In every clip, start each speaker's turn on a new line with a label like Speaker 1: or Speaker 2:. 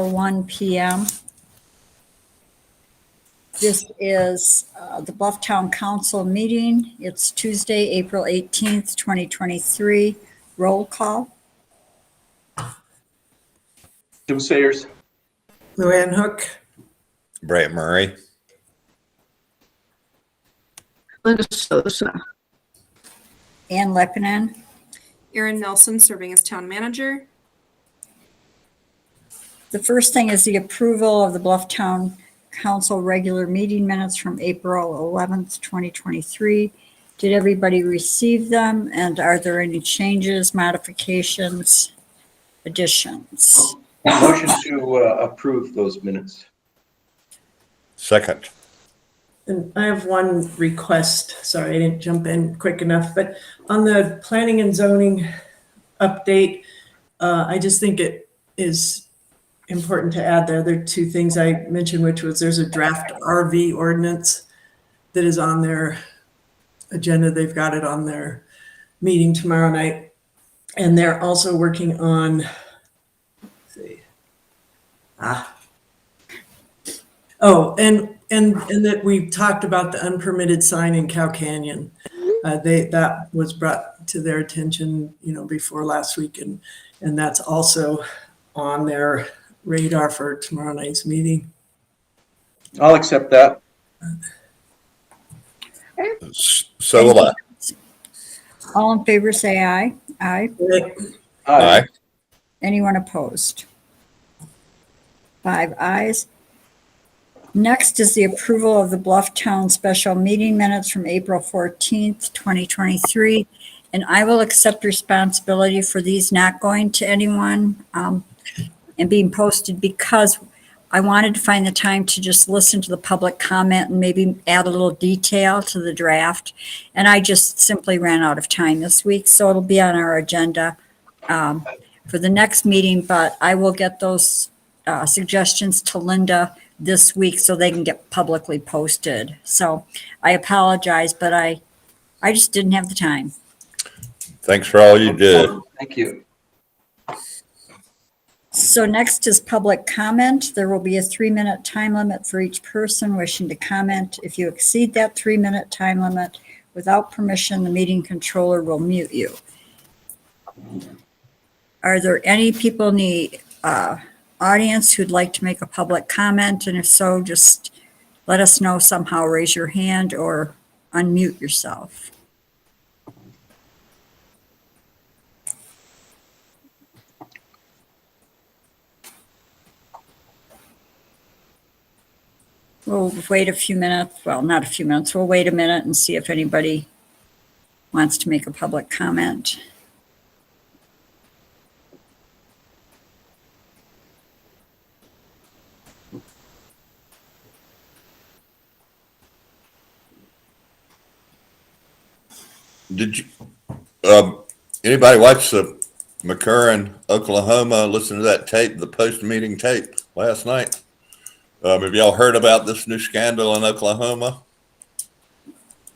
Speaker 1: 1 p.m. This is the Bluff Town Council meeting. It's Tuesday, April 18th, 2023. Roll call.
Speaker 2: Jim Sayers.
Speaker 3: Luanne Hook.
Speaker 4: Brant Murray.
Speaker 3: Sosa.
Speaker 1: Ann Leppanen.
Speaker 5: Erin Nelson serving as town manager.
Speaker 1: The first thing is the approval of the Bluff Town Council regular meeting minutes from April 11th, 2023. Did everybody receive them? And are there any changes, modifications, additions?
Speaker 2: Motion to approve those minutes.
Speaker 4: Second.
Speaker 3: And I have one request. Sorry, I didn't jump in quick enough, but on the planning and zoning update, I just think it is important to add there. There are two things I mentioned, which was there's a draft RV ordinance that is on their agenda. They've got it on their meeting tomorrow night. And they're also working on, let's see. Oh, and that we talked about the unpermitted sign in Cow Canyon. That was brought to their attention, before last week, and that's also on their radar for tomorrow night's meeting.
Speaker 2: I'll accept that.
Speaker 4: So will I.
Speaker 1: All in favor, say aye. Aye.
Speaker 4: Aye.
Speaker 1: Anyone opposed? 5 ayes. Next is the approval of the Bluff Town special meeting minutes from April 14th, 2023. And I will accept responsibility for these not going to anyone and being posted because I wanted to find the time to just listen to the public comment and maybe add a little detail to the draft. And I just simply ran out of time this week, so it'll be on our agenda for the next meeting, but I will get those suggestions to Linda this week so they can get publicly posted. So I apologize, but I just didn't have the time.
Speaker 4: Thanks for all you did.
Speaker 2: Thank you.
Speaker 1: So next is public comment. There will be a 3-minute time limit for each person wishing to comment. If you exceed that 3-minute time limit without permission, the meeting controller will mute you. Are there any people in the audience who'd like to make a public comment? And if so, just let us know somehow. Raise your hand or unmute yourself. We'll wait a few minutes. Well, not a few minutes. We'll wait a minute and see if anybody wants to make a public comment.
Speaker 4: Did you, anybody watch the McCurran, Oklahoma, listen to that tape, the post-meeting tape last night? Have y'all heard about this new scandal in Oklahoma?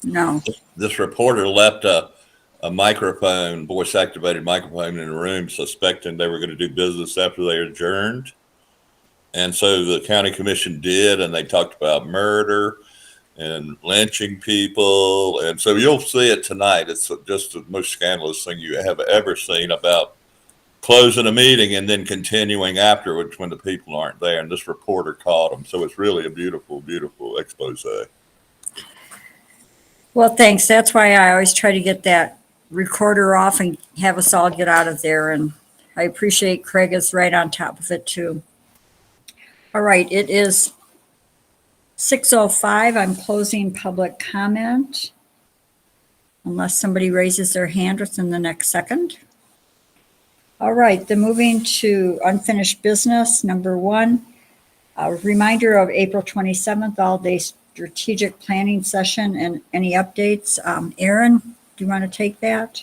Speaker 1: No.
Speaker 4: This reporter left a microphone, voice-activated microphone in a room, suspecting they were going to do business after they adjourned. And so the county commission did, and they talked about murder and lynching people. And so you'll see it tonight. It's just the most scandalous thing you have ever seen about closing a meeting and then continuing afterwards when the people aren't there. And this reporter caught them. So it's really a beautiful, beautiful expose.
Speaker 1: Well, thanks. That's why I always try to get that recorder off and have us all get out of there. And I appreciate Craig is right on top of it too. All right, it is 6:05. I'm closing public comment unless somebody raises their hand within the next second. All right, then moving to unfinished business. Number 1, a reminder of April 27th, all-day strategic planning session and any updates. Erin, do you want to take that?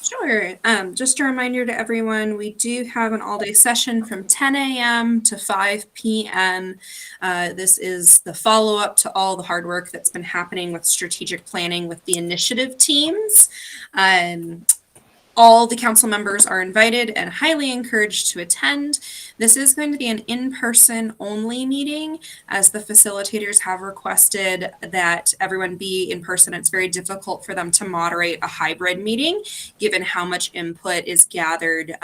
Speaker 5: Sure. Just a reminder to everyone, we do have an all-day session from 10 a.m. to 5 p.m. This is the follow-up to all the hard work that's been happening with strategic planning with the initiative teams. all the council members are invited and highly encouraged to attend. This is going to be an in-person only meeting, as the facilitators have requested that everyone be in person. It's very difficult for them to moderate a hybrid meeting, given how much input is gathered,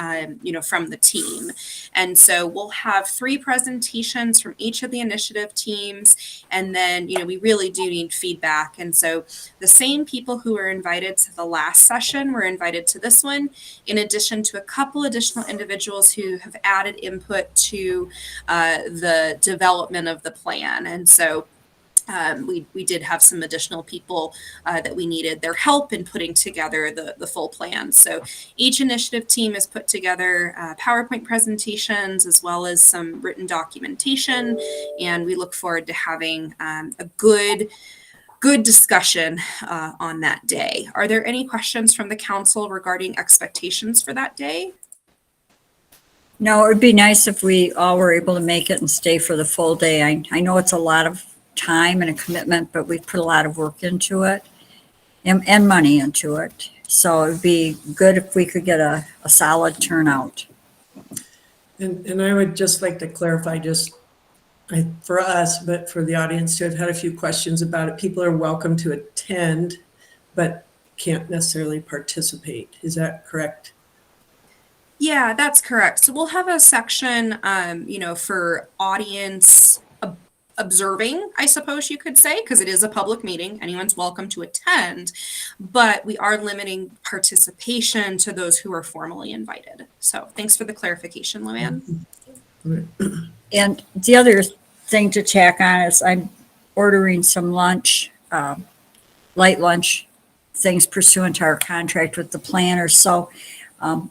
Speaker 5: from the team. And so we'll have 3 presentations from each of the initiative teams, and then, we really do need feedback. And so the same people who were invited to the last session were invited to this one, in addition to a couple additional individuals who have added input to the development of the plan. And so we did have some additional people that we needed their help in putting together the full plan. So each initiative team has put together PowerPoint presentations as well as some written documentation, and we look forward to having a good discussion on that day. Are there any questions from the council regarding expectations for that day?
Speaker 1: No, it would be nice if we all were able to make it and stay for the full day. I know it's a lot of time and a commitment, but we've put a lot of work into it and money into it. So it'd be good if we could get a solid turnout.
Speaker 3: And I would just like to clarify, for us, but for the audience too, I've had a few questions about it. People are welcome to attend, but can't necessarily participate. Is that correct?
Speaker 5: Yeah, that's correct. So we'll have a section, for audience observing, I suppose you could say, because it is a public meeting. Anyone's welcome to attend, but we are limiting participation to those who are formally invited. So thanks for the clarification, Luanne.
Speaker 1: And the other thing to tack on is I'm ordering some lunch, light lunch things pursuant to our contract with the planner. So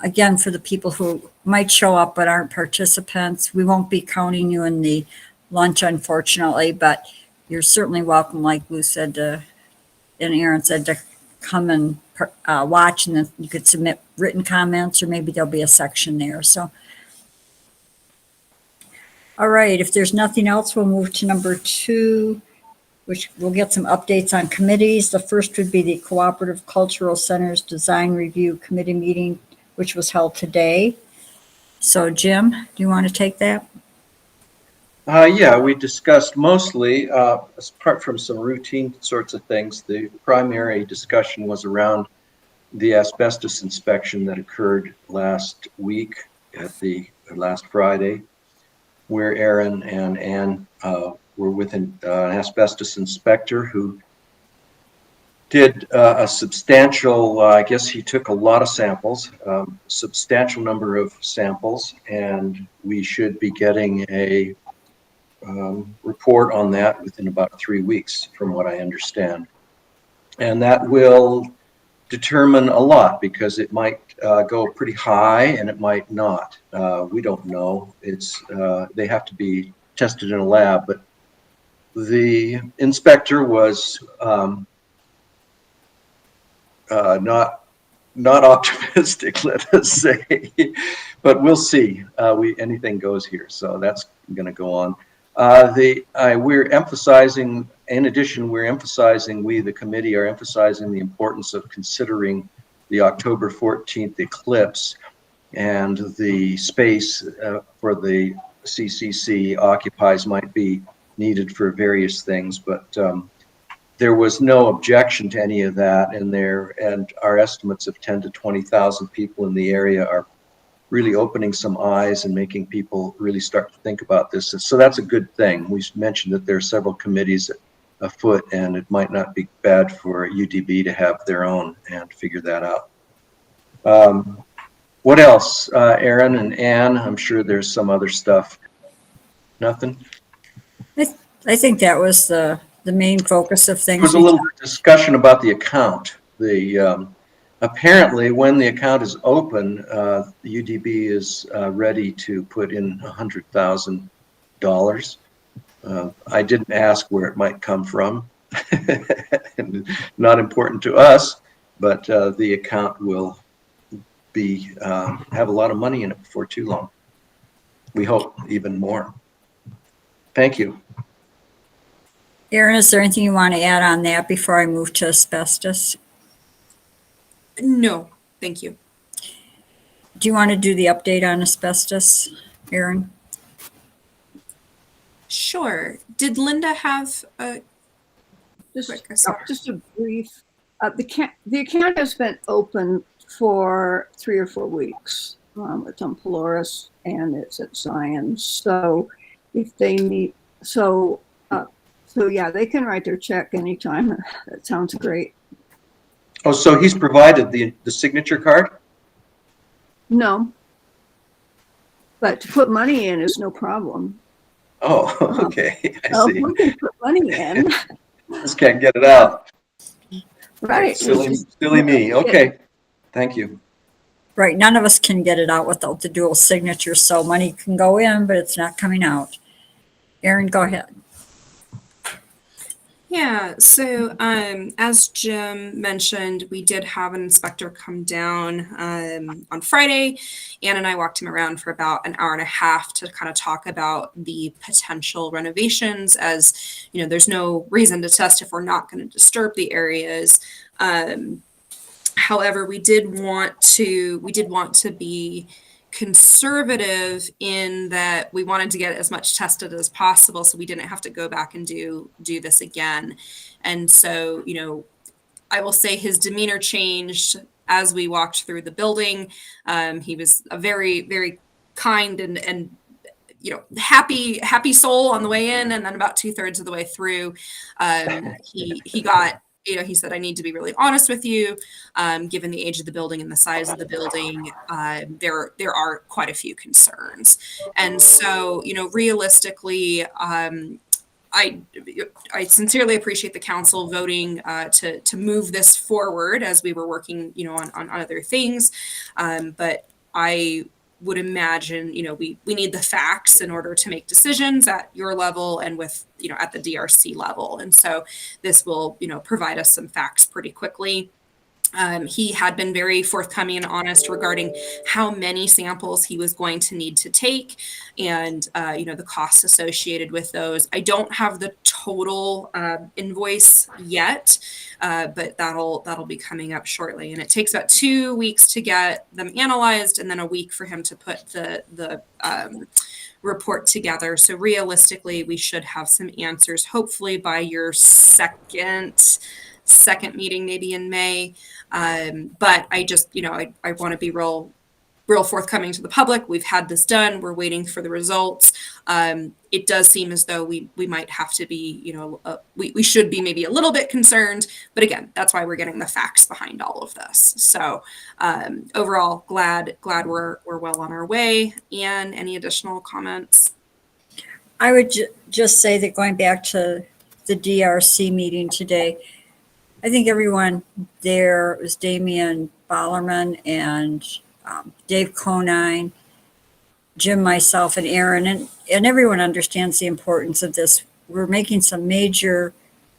Speaker 1: again, for the people who might show up but aren't participants, we won't be counting you in the lunch, unfortunately, but you're certainly welcome, like Lou said, and Erin said, to come and watch, and then you could submit written comments, or maybe there'll be a section there. So, all right, if there's nothing else, we'll move to number 2, which we'll get some updates on committees. The first would be the Cooperative Cultural Centers Design Review Committee meeting, which was held today. So Jim, do you want to take that?
Speaker 2: Yeah, we discussed mostly, apart from some routine sorts of things, the primary discussion was around the asbestos inspection that occurred last week at the last Friday, where Erin and Ann were with an asbestos inspector who did a substantial, I guess he took a lot of samples, substantial number of samples, and we should be getting a report on that within about 3 weeks, from what I understand. And that will determine a lot, because it might go pretty high and it might not. We don't know. They have to be tested in a lab, but the inspector was not optimistic, let us say, but we'll see. Anything goes here, so that's going to go on. We're emphasizing, in addition, we, the committee, are emphasizing the importance of considering the October 14th eclipse and the space for the CCC occupies might be needed for various things, but there was no objection to any of that in there, and our estimates of 10 to 20,000 people in the area are really opening some eyes and making people really start to think about this. So that's a good thing. We mentioned that there are several committees afoot, and it might not be bad for UDB to have their own and figure that out. What else? Erin and Ann, I'm sure there's some other stuff. Nothing?
Speaker 1: I think that was the main focus of things.
Speaker 2: There was a little discussion about the account. Apparently, when the account is open, the UDB is ready to put in $100,000. I didn't ask where it might come from. Not important to us, but the account will have a lot of money in it before too long. We hope even more. Thank you.
Speaker 1: Erin, is there anything you want to add on that before I move to asbestos?
Speaker 5: No, thank you.
Speaker 1: Do you want to do the update on asbestos, Erin?
Speaker 5: Sure. Did Linda have a
Speaker 6: Just,
Speaker 5: quick aside?
Speaker 6: just a brief, the account has been open for 3 or 4 weeks. It's on Polaris and it's at Zion. So if they need, so yeah, they can write their check anytime. That sounds great.
Speaker 2: Oh, so he's provided the signature card?
Speaker 6: No, but to put money in is no problem.
Speaker 2: Oh, okay, I
Speaker 6: Oh,
Speaker 2: see.
Speaker 6: we can put money in,
Speaker 2: Just can't get it out.
Speaker 6: right?
Speaker 2: Silly me. Okay, thank you.
Speaker 1: Right, none of us can get it out without the dual signature, so money can go in, but it's not coming out. Erin, go ahead.
Speaker 5: Yeah, so as Jim mentioned, we did have an inspector come down on Friday. Ann and I walked him around for about an hour and a half to kind of talk about the potential renovations, as you know, there's no reason to test if we're not going to disturb the areas. However, we did want to be conservative in that we wanted to get as much tested as possible so we didn't have to go back and do this again. And so, you know, I will say his demeanor changed as we walked through the building. He was a very, very kind and you know, happy soul on the way in, and then about 2/3 of the way through, he got, you know, he said, I need to be really honest with you. Given the age of the building and the size of the building, there are quite a few concerns. And so, you know, realistically, I sincerely appreciate the council voting to move this forward as we were working, you know, on other things. But I would imagine, you know, we need the facts in order to make decisions at your level and with, you know, at the DRC level. And so this will, you know, provide us some facts pretty quickly. He had been very forthcoming and honest regarding how many samples he was going to need to take and, you know, the costs associated with those. I don't have the total invoice yet, but that'll be coming up shortly. And it takes about 2 weeks to get them analyzed and then a week for him to put the report together. So realistically, we should have some answers, hopefully by your second meeting, maybe in May. But I just, you know, I want to be real forthcoming to the public. We've had this done. We're waiting for the results. It does seem as though we might have to be, you know, we should be maybe a little bit concerned. But again, that's why we're getting the facts behind all of this. So overall, glad we're well on our way. And any additional comments?
Speaker 1: I would just say that going back to the DRC meeting today, I think everyone there was Damian Bollerman and Dave Conine, Jim, myself, and Erin, and everyone understands the importance of this. We're making some major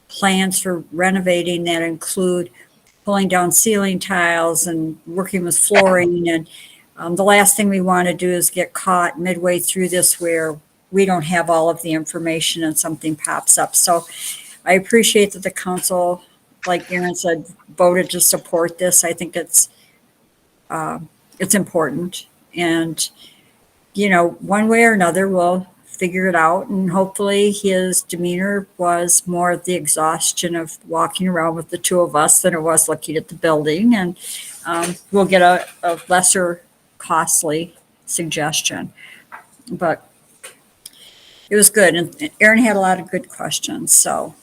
Speaker 1: plans for renovating that include pulling down ceiling tiles and working with flooring. And the last thing we want to do is get caught midway through this where we don't have all of the information and something pops up. So I appreciate that the council, like Erin said, voted to support this. I think it's important. And, you know, one way or another, we'll figure it out. And hopefully his demeanor was more the exhaustion of walking around with the two of us than it was looking at the building. And we'll get a lesser costly suggestion. But it was good. And Erin had a lot of good questions. So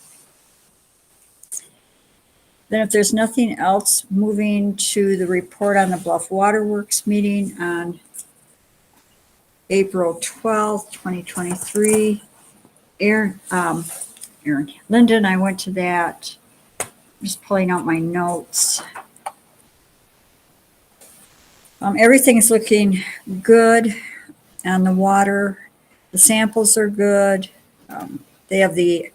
Speaker 1: then if there's nothing else, moving to the report on the Bluff Waterworks meeting on April 12th, 2023. Erin, Linda and I went to that. I'm just pulling out my notes. Everything's looking good on the water. The samples are good. They have the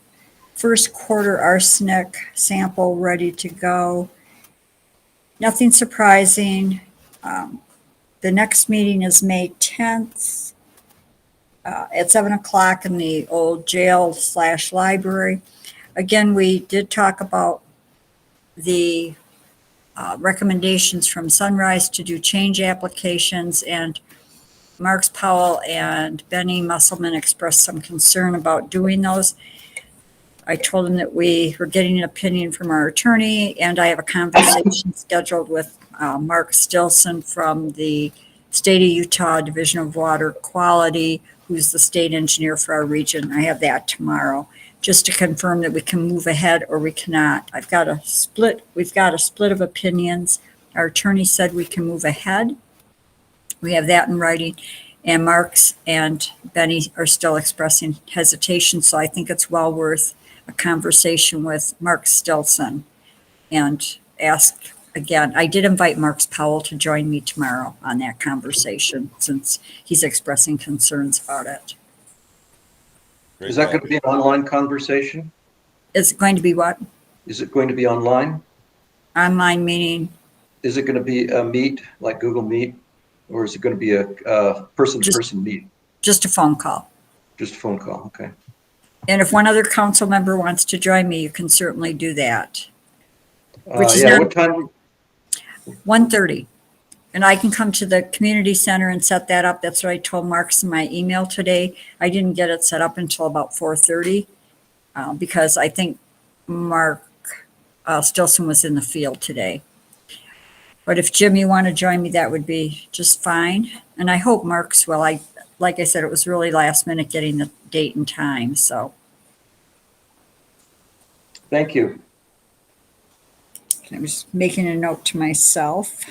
Speaker 1: first quarter arsenic sample ready to go. Nothing surprising. The next meeting is May 10th at 7 o'clock in the old jail/library. Again, we did talk about the recommendations from Sunrise to do change applications, and Marks Powell and Benny Musselman expressed some concern about doing those. I told him that we were getting an opinion from our attorney, and I have a conversation scheduled with Mark Stilson from the State of Utah Division of Water Quality, who's the state engineer for our region. I have that tomorrow, just to confirm that we can move ahead or we cannot. We've got a split of opinions. Our attorney said we can move ahead. We have that in writing, and Marks and Benny are still expressing hesitation, so I think it's well worth a conversation with Mark Stilson and ask again. I did invite Marks Powell to join me tomorrow on that conversation since he's expressing concerns about it.
Speaker 4: Great
Speaker 2: Is that going
Speaker 4: call.
Speaker 2: to be an online conversation?
Speaker 1: Is it going to be what?
Speaker 2: Is it going to be online?
Speaker 1: Online meeting?
Speaker 2: Is it going to be a meet, like Google Meet? Or is it going to be a person-to-person meet?
Speaker 1: Just a phone call.
Speaker 2: Just a phone call, okay.
Speaker 1: And if one other council member wants to join me, you can certainly do that. Which is
Speaker 2: Yeah,
Speaker 1: not-
Speaker 2: what time?
Speaker 1: 1:30. And I can come to the community center and set that up. That's what I told Marks in my email today. I didn't get it set up until about 4:30 because I think Mark Stilson was in the field today. But if Jim, you want to join me, that would be just fine. And I hope Marks will. Like I said, it was really last minute getting the date and time, so.
Speaker 2: Thank you.
Speaker 1: I was making a note to myself.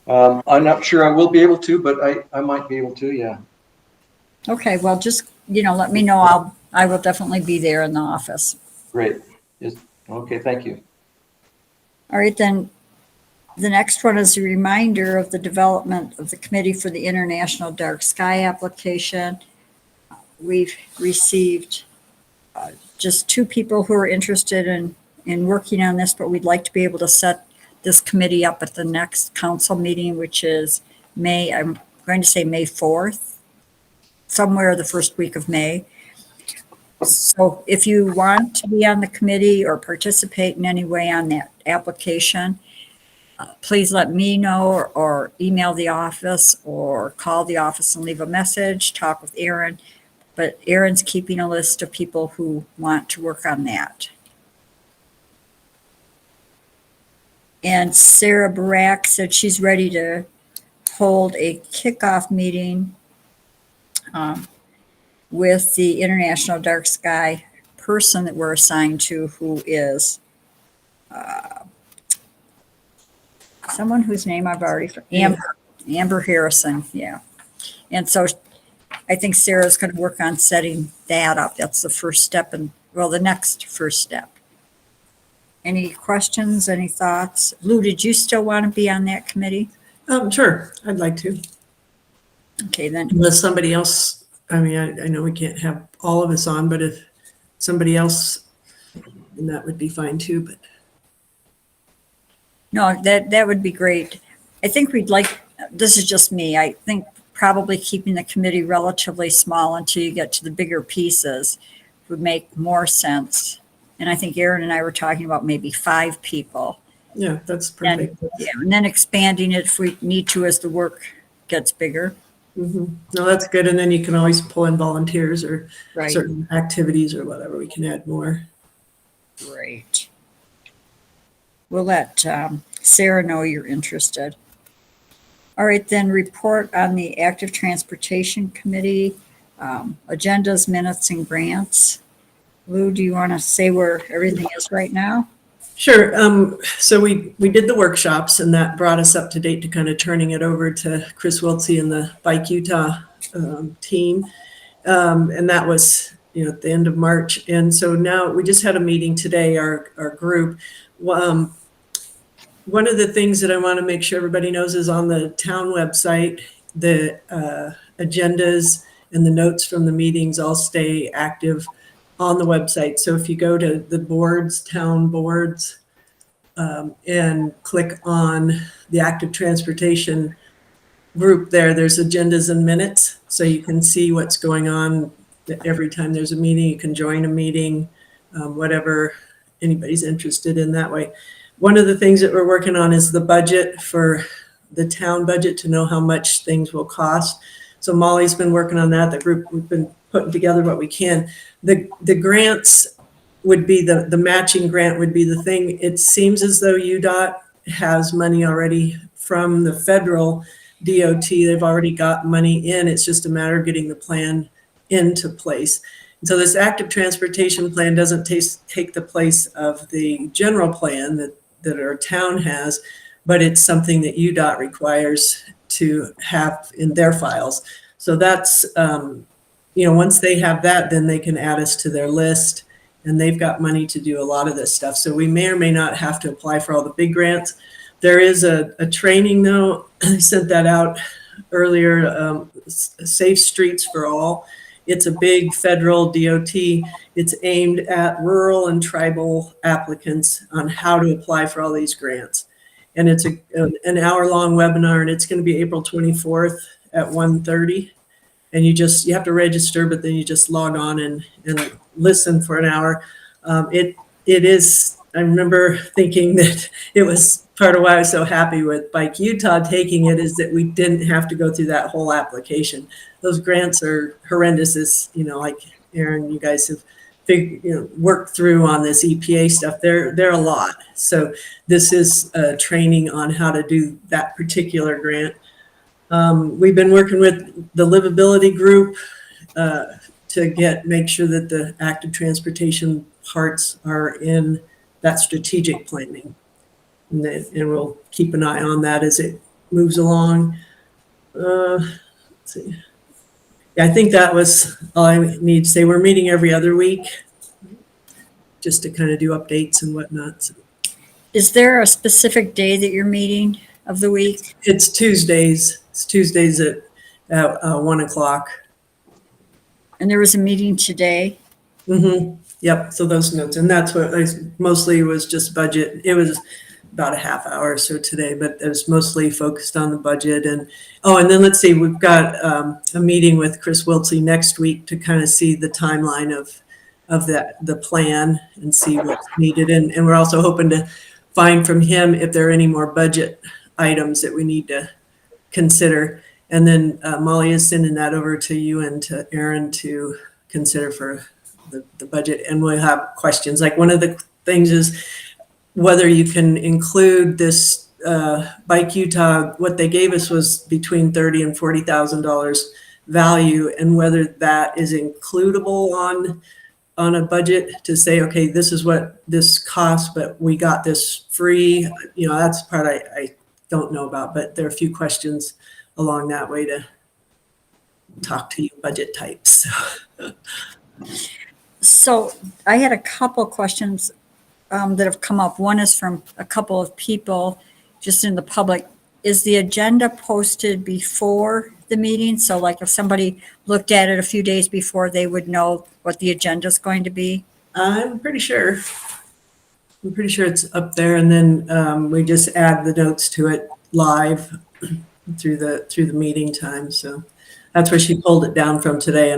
Speaker 2: I'm not sure I will be able to, but I might be able to, yeah.
Speaker 1: Okay, well, just, let me know. I will definitely be there in the office.
Speaker 2: Great. Okay, thank you.
Speaker 1: All right, then, the next one is a reminder of the development of the Committee for the International Dark Sky application. We've received just 2 people who are interested in working on this, but we'd like to be able to set this committee up at the next council meeting, which is I'm going to say May 4th, somewhere the first week of May. So if you want to be on the committee or participate in any way on that application, please let me know or email the office or call the office and leave a message, talk with Erin. But Erin's keeping a list of people who want to work on that. And Sarah Barak said she's ready to hold a kickoff meeting with the International Dark Sky person that we're assigned to, who is someone whose name I've already, Amber Harrison, yeah. And so I think Sarah's going to work on setting that up. That's the first step, the next first step. Any questions, any thoughts? Lou, did you still want to be on that committee?
Speaker 3: Sure, I'd like to.
Speaker 1: Okay, then,
Speaker 3: Unless somebody else, I mean, I know we can't have all of us on, but if somebody else, then that would be fine too, but.
Speaker 1: no, that would be great. I think this is just me, I think probably keeping the committee relatively small until you get to the bigger pieces would make more sense. And I think Erin and I were talking about maybe 5 people.
Speaker 3: Yeah, that's
Speaker 1: And,
Speaker 3: perfect.
Speaker 1: yeah, and then expanding it if we need to as the work gets bigger.
Speaker 3: Mhm. No, that's good. And then you can always pull in volunteers or
Speaker 1: Right.
Speaker 3: certain activities or whatever. We can add more.
Speaker 1: Great. We'll let Sarah know you're interested. All right, then report on the Active Transportation Committee, agendas, minutes, and grants. Lou, do you want to say where everything is right now?
Speaker 3: Sure. So we did the workshops and that brought us up to date to kind of turning it over to Chris Wiltsey and the Bike Utah team. And that was, at the end of March. And so now we just had a meeting today, our group. One of the things that I want to make sure everybody knows is on the town website, the agendas and the notes from the meetings all stay active on the website. So if you go to the boards, town boards, and click on the active transportation group there's agendas and minutes. So you can see what's going on every time there's a meeting. You can join a meeting, whatever anybody's interested in that way. One of the things that we're working on is the budget for the town budget to know how much things will cost. So Molly's been working on that. The group, we've been putting together what we can. The grants would be the matching grant would be the thing. It seems as though UDOT has money already from the federal DOT. They've already got money in. It's just a matter of getting the plan into place. And so this active transportation plan doesn't take the place of the general plan that our town has, but it's something that UDOT requires to have in their files. So that's, once they have that, then they can add us to their list, and they've got money to do a lot of this stuff. So we may or may not have to apply for all the big grants. There is a training though, I sent that out earlier, Safe Streets for All. It's a big federal DOT. It's aimed at rural and tribal applicants on how to apply for all these grants. And it's an hour-long webinar, and it's going to be April 24th at 1:30. And you have to register, but then you just log on and listen for an hour. It is, I remember thinking that it was part of why I was so happy with Bike Utah taking it, is that we didn't have to go through that whole application. Those grants are horrendous, as like Erin, you guys have worked through on this EPA stuff. They're a lot. So this is training on how to do that particular grant. We've been working with the livability group to make sure that the active transportation parts are in that strategic planning. And we'll keep an eye on that as it moves along. Let's see. Yeah, I think that was all I need to say. We're meeting every other week just to kind of do updates and whatnot. So.
Speaker 1: Is there a specific day that you're meeting of the week?
Speaker 3: It's Tuesdays. It's Tuesdays at 1:00.
Speaker 1: And there was a meeting today?
Speaker 3: Mm-hmm. Yep. So those notes, and that's what mostly was just budget. It was about a half hour or so today, but it was mostly focused on the budget. And then let's see, we've got a meeting with Chris Wiltsey next week to kind of see the timeline of the plan and see what's needed. And we're also hoping to find from him if there are any more budget items that we need to consider. And then Molly is sending that over to you and to Erin to consider for the budget. And we'll have questions. Like one of the things is whether you can include this Bike Utah. What they gave us was between $30,000 and $40,000 value, and whether that is includable on a budget to say, okay, this is what this costs, but we got this free. That's the part I don't know about, but there are a few questions along that way to talk to you budget types.
Speaker 1: So I had a couple questions that have come up. One is from a couple of people just in the public. Is the agenda posted before the meeting? So like if somebody looked at it a few days before, they would know what the agenda is going to be?
Speaker 3: I'm pretty sure it's up there, and then we just add the notes to it live through the meeting time. So that's where she pulled it down from today.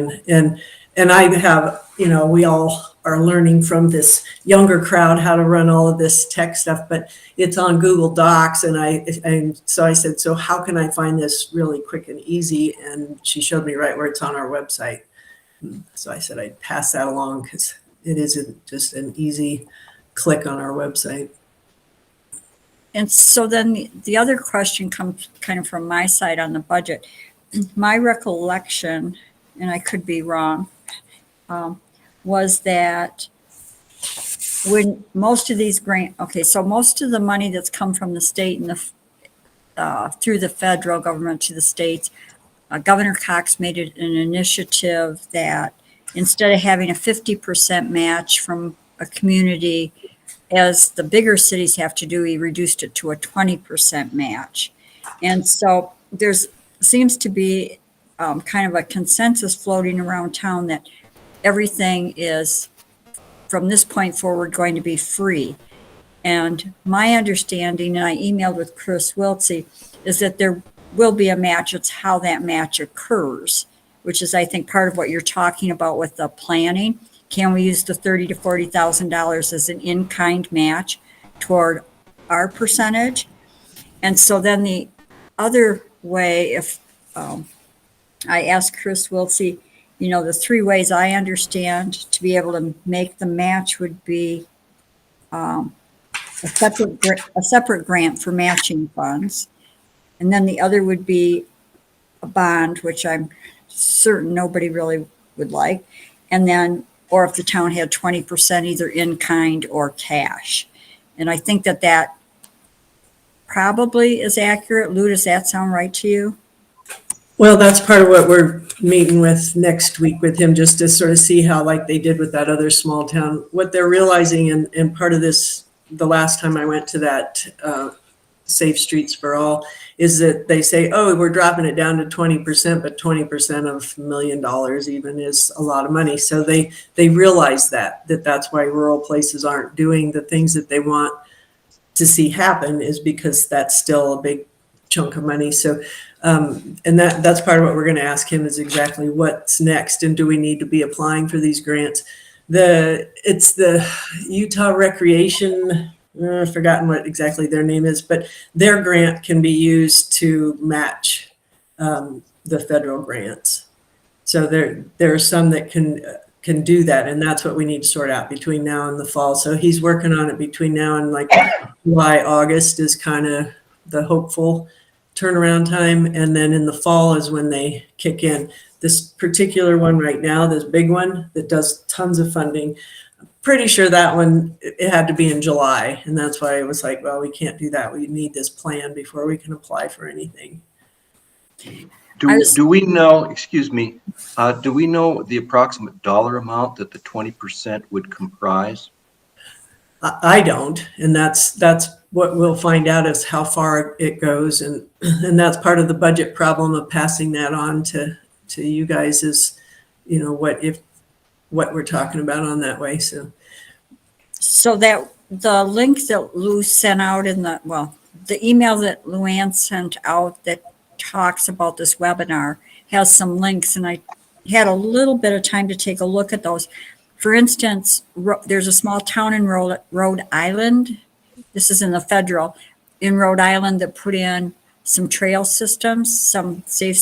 Speaker 3: And I have, we all are learning from this younger crowd how to run all of this tech stuff, but it's on Google Docs. And so I said, so how can I find this really quick and easy? And she showed me right where it's on our website. So I said I'd pass that along because it isn't just an easy click on our website.
Speaker 1: And so then the other question comes kind of from my side on the budget. My recollection, and I could be wrong, was that when most of these so most of the money that's come from the state and through the federal government to the states, Governor Cox made it an initiative that instead of having a 50% match from a community, as the bigger cities have to do, he reduced it to a 20% match. And so seems to be kind of a consensus floating around town that everything is, from this point forward, going to be free. And my understanding, and I emailed with Chris Wiltsey, is that there will be a match. It's how that match occurs, which is, I think, part of what you're talking about with the planning. Can we use the $30,000 to $40,000 as an in-kind match toward our percentage. And so then the other way, if I asked Chris Wiltsey, the three ways I understand to be able to make the match would be a separate grant for matching funds. And then the other would be a bond, which I'm certain nobody really would like. And then, or if the town had 20% either in kind or cash. And I think that probably is accurate. Lou, does that sound right to you?
Speaker 3: Well, that's part of what we're meeting with next week with him, just to sort of see how, like they did with that other small town, what they're realizing. And part of this, the last time I went to that Safe Streets for All, is that they say, oh, we're dropping it down to 20%, but 20% of $1 million even is a lot of money. So they realize that's why rural places aren't doing the things that they want to see happen, is because that's still a big chunk of money. So and that's part of what we're going to ask him, is exactly what's next, and do we need to be applying for these grants? It's the Utah Recreation, I've forgotten what exactly their name is, but their grant can be used to match the federal grants. So there are some that can do that, and that's what we need to sort out between now and the fall. So he's working on it between now and like July, August is kind of the hopeful turnaround time, and then in the fall is when they kick in. This particular one right now, this big one that does tons of funding, I'm pretty sure that one, it had to be in July, and that's why it was like, well, we can't do that. We need this plan before we can apply for anything.
Speaker 2: Do we know, excuse me, do we know the approximate dollar amount that the 20% would comprise?
Speaker 3: I don't, and that's what we'll find out, is how far it goes, and that's part of the budget problem of passing that on to you guys, is what we're talking about on that way.
Speaker 1: So that the link that Lou sent out the email that Luanne sent out that talks about this webinar has some links, and I had a little bit of time to take a look at those. For instance, there's a small town in Rhode Island. This is in the federal, in Rhode Island, that put in some trail systems, some safe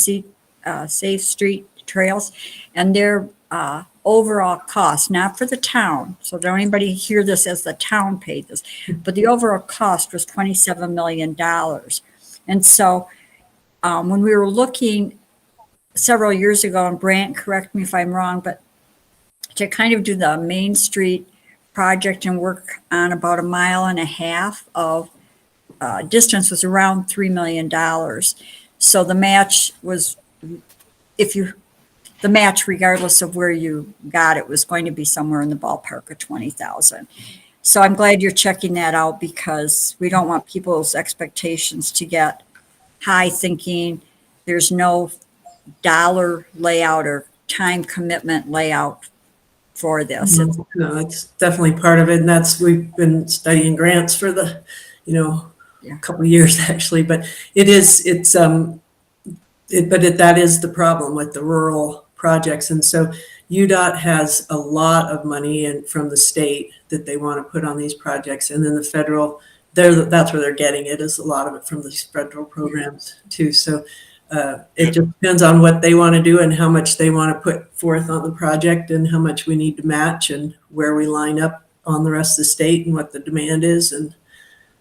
Speaker 1: street trails, and their overall cost, not for the town, so don't anybody hear this as the town paid this, but the overall cost was $27 million. And so when we were looking several years ago, and Brant, correct me if I'm wrong, but to kind of do the Main Street project and work on about 1.5 miles of distance was around $3 million. So the match was, the match, regardless of where you got it, was going to be somewhere in the ballpark of 20,000. So I'm glad you're checking that out, because we don't want people's expectations to get high, thinking there's no dollar layout or time commitment layout for this.
Speaker 3: No, it's definitely part of it, and we've been studying grants for the couple of years actually, but that is the problem with the rural projects. And so UDOT has a lot of money from the state that they want to put on these projects, and then the federal, that's where they're getting it, is a lot of it from these federal programs too. So it just depends on what they want to do and how much they want to put forth on the project, and how much we need to match, and where we line up on the rest of the state, and what the demand is, and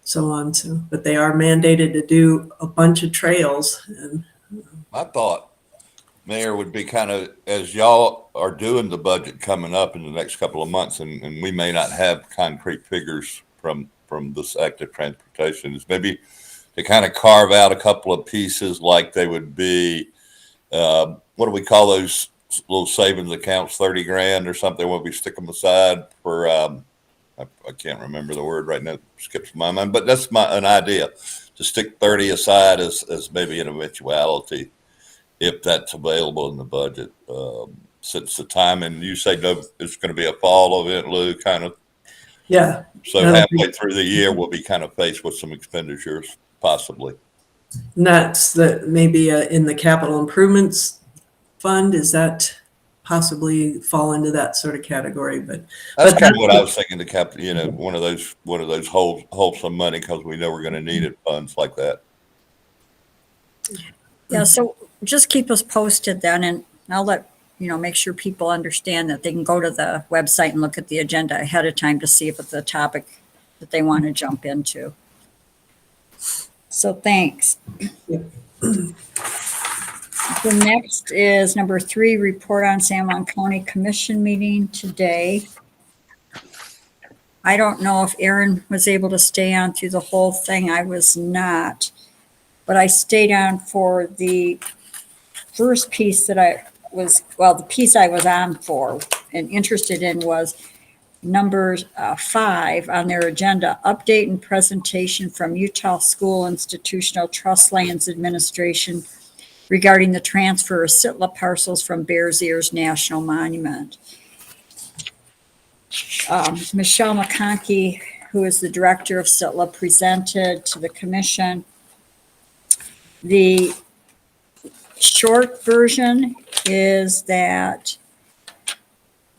Speaker 3: so on. So, but they are mandated to do a bunch of trails. And
Speaker 4: I thought, Mayor, would be kind of, as y'all are doing the budget coming up in the next couple of months, and we may not have concrete figures from this active transportation, is maybe to kind of carve out a couple of pieces, like they would be, what do we call those little savings accounts, 30 grand or something, when we stick them aside for, I can't remember the word right now, it skips my mind, but that's an idea, to stick 30 aside as maybe an eventuality, if that's available in the budget. Since the time, and you say no, it's going to be a fall event, Lou, kind of.
Speaker 3: yeah.
Speaker 4: So halfway through the year, we'll be kind of faced with some expenditures, possibly.
Speaker 3: And that's maybe in the capital improvements fund. Is that possibly fall into that sort of category, but
Speaker 4: That's
Speaker 3: But
Speaker 4: kind of what I
Speaker 3: that's-
Speaker 4: was thinking to cap, one of those wholesome money because we know we're going to need it funds like that.
Speaker 1: Yeah, so just keep us posted then, and I'll let, make sure people understand that they can go to the website and look at the agenda ahead of time to see if it's a topic that they want to jump into. So thanks.
Speaker 3: Yep.
Speaker 1: The next is number 3, report on San Juan County Commission meeting today. I don't know if Erin was able to stay on through the whole thing. I was not. But I stayed on for the first piece that the piece I was on for and interested in was number 5 on their agenda, update and presentation from Utah School Institutional Trust Lands Administration regarding the transfer of Sitla parcels from Bears Ears National Monument. Michelle McConkey, who is the director of Sitla, presented to the commission. The short version is that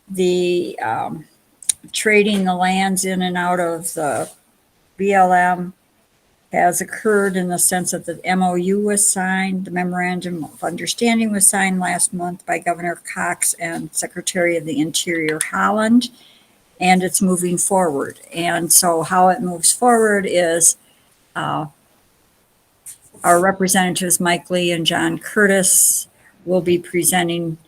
Speaker 1: the trading the lands in and out of the BLM has occurred in the sense that the MOU was signed, the Memorandum of Understanding was signed last month by Governor Cox and Secretary of the Interior Holland, and it's moving forward. And so how it moves forward is our representatives, Mike Lee and John Curtis, will be presenting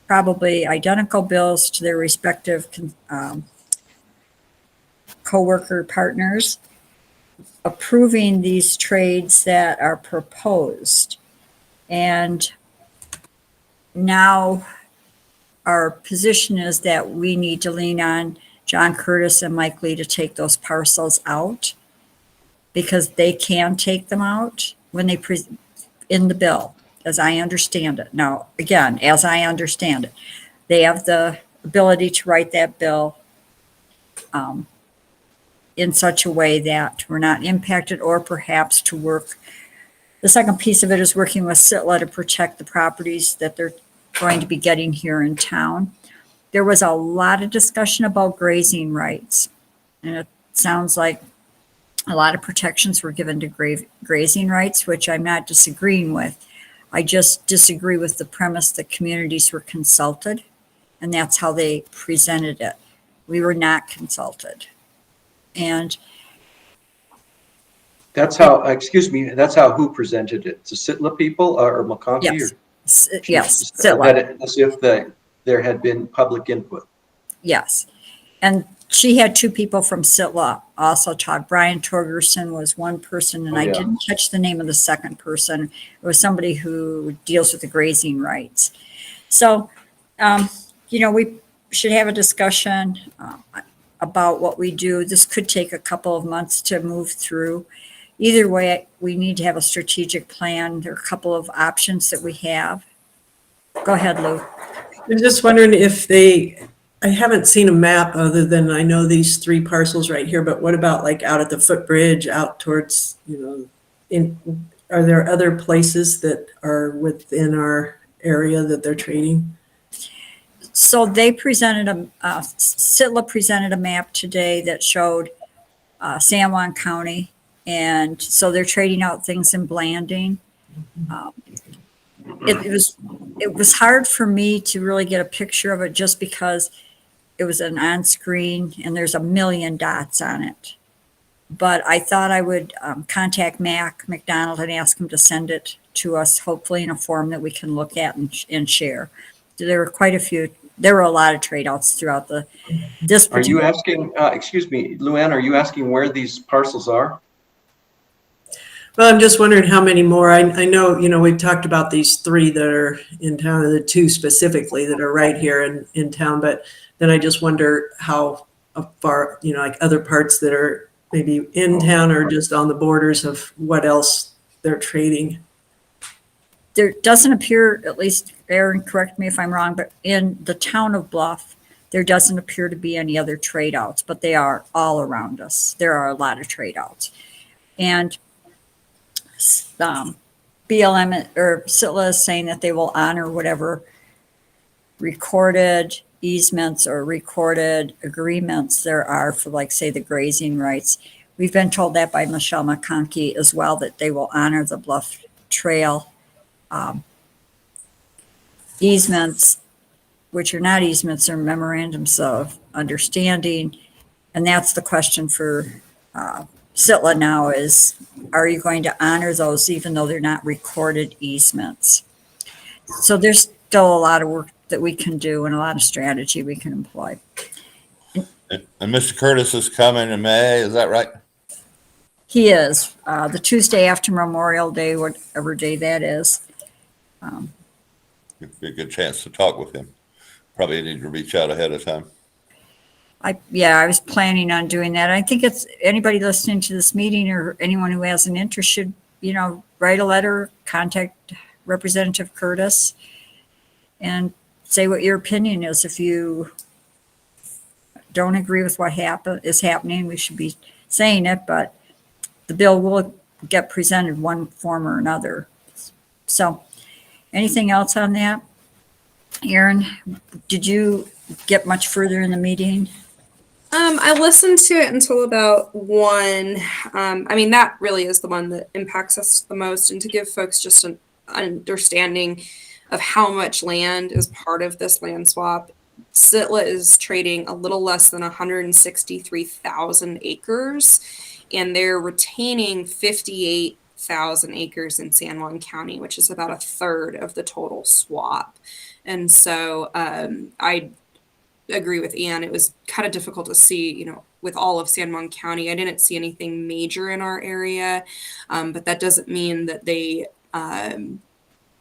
Speaker 1: probably identical bills to their respective co-worker partners, approving these trades that are proposed. And now our position is that we need to lean on John Curtis and Mike Lee to take those parcels out because they can take them out when they in the bill, as I understand it. Now, again, as I understand it, they have the ability to write that bill in such a way that we're not impacted, or perhaps to work. The second piece of it is working with Sitla to protect the properties that they're going to be getting here in town. There was a lot of discussion about grazing rights, and it sounds like a lot of protections were given to grazing rights, which I'm not disagreeing with. I just disagree with the premise that communities were consulted, and that's how they presented it. We were not consulted. And
Speaker 2: That's how, that's how who presented it? The Sitla people or McConkey?
Speaker 1: yes,
Speaker 2: Sitla. As if there had been public input.
Speaker 1: yes. And she had 2 people from Sitla also talk. Brian Torgerson was one person, and I didn't catch the name of the second person. It was somebody who deals with the grazing rights. So, we should have a discussion about what we do. This could take a couple of months to move through. Either way, we need to have a strategic plan. There are a couple of options that we have. Go ahead, Lou.
Speaker 3: I'm just wondering if I haven't seen a map other than I know these 3 parcels right here, but what about like out at the footbridge, out towards, are there other places that are within our area that they're trading?
Speaker 1: So they presented Sitla presented a map today that showed San Juan County. And so they're trading out things in Blanding. It was hard for me to really get a picture of it just because it was an on-screen and there's a million dots on it. But I thought I would contact Mac McDonald and ask him to send it to us, hopefully in a form that we can look at and share. There were a lot of trade outs throughout this.
Speaker 2: Are you asking, Luanne, are you asking where these parcels are?
Speaker 3: Well, I'm just wondering how many more. I know, we've talked about these 3 that are in town, and the 2 specifically that are right here in town, but then I just wonder how far, like other parts that are maybe in town or just on the borders of what else they're trading.
Speaker 1: There doesn't appear, at least Erin, correct me if I'm wrong, but in the town of Bluff, there doesn't appear to be any other trade outs, but they are all around us. There are a lot of trade outs. And BLM or Sitla is saying that they will honor whatever recorded easements or recorded agreements there are for, like, say, the grazing rights. We've been told that by Michelle McConkey as well, that they will honor the Bluff Trail easements, which are not easements, or memorandums of understanding. And that's the question for Sitla now is, are you going to honor those even though they're not recorded easements? So there's still a lot of work that we can do and a lot of strategy we can employ.
Speaker 4: And Mr. Curtis is coming in May, is that right?
Speaker 1: He is, the Tuesday after Memorial Day, whatever day that is.
Speaker 4: It'd be a good chance to talk with him. Probably need to reach out ahead of time.
Speaker 1: I was planning on doing that. I think it's anybody listening to this meeting or anyone who has an interest should, write a letter, contact Representative Curtis and say what your opinion is. If you don't agree with what is happening, we should be saying it, but the bill will get presented one form or another. So anything else on that? Erin, did you get much further in the meeting?
Speaker 5: I listened to it until about 1. That really is the one that impacts us the most. And to give folks just an understanding of how much land is part of this land swap, Sitla is trading a little less than 163,000 acres, and they're retaining 58,000 acres in San Juan County, which is about a third of the total swap. And so I agree with Ann. It was kind of difficult to see, with all of San Juan County. I didn't see anything major in our area, but that doesn't mean that they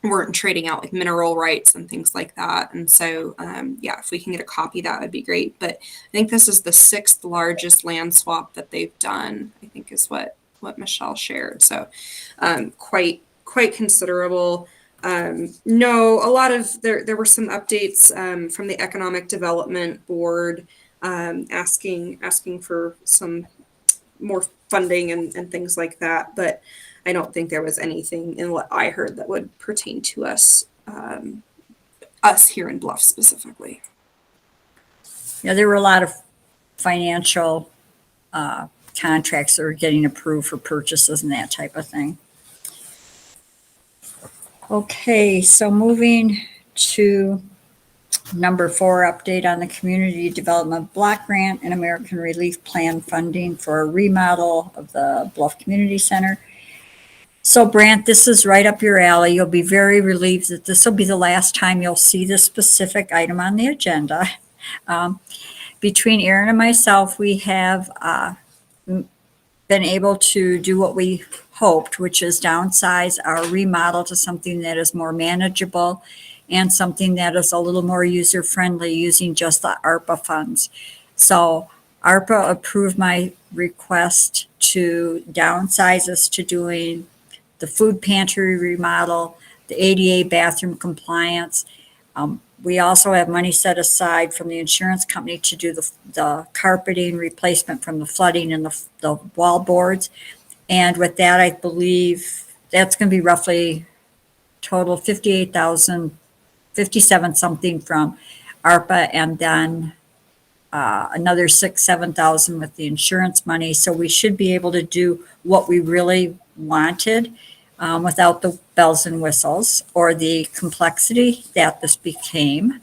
Speaker 5: weren't trading out like mineral rights and things like that. And so, if we can get a copy, that would be great. But I think this is the 6th largest land swap that they've done, I think is what Michelle shared. So quite considerable. No, a lot of there were some updates from the Economic Development Board asking for some more funding and things like that. But I don't think there was anything in what I heard that would pertain to us here in Bluff specifically.
Speaker 1: Yeah, there were a lot of financial contracts that were getting approved for purchases and that type of thing. Okay, so moving to number 4, update on the Community Development Block Grant and American Relief Plan funding for a remodel of the Bluff Community Center. So Brant, this is right up your alley. You'll be very relieved that this will be the last time you'll see this specific item on the agenda. Between Erin and myself, we have been able to do what we hoped, which is downsize our remodel to something that is more manageable and something that is a little more user-friendly using just the ARPA funds. So ARPA approved my request to downsize us to doing the food pantry remodel, the ADA bathroom compliance. We also have money set aside from the insurance company to do the carpeting replacement from the flooding and the wall boards. And with that, I believe that's going to be roughly total 57 something from ARPA, and then another 7,000 with the insurance money. So we should be able to do what we really wanted without the bells and whistles or the complexity that this became.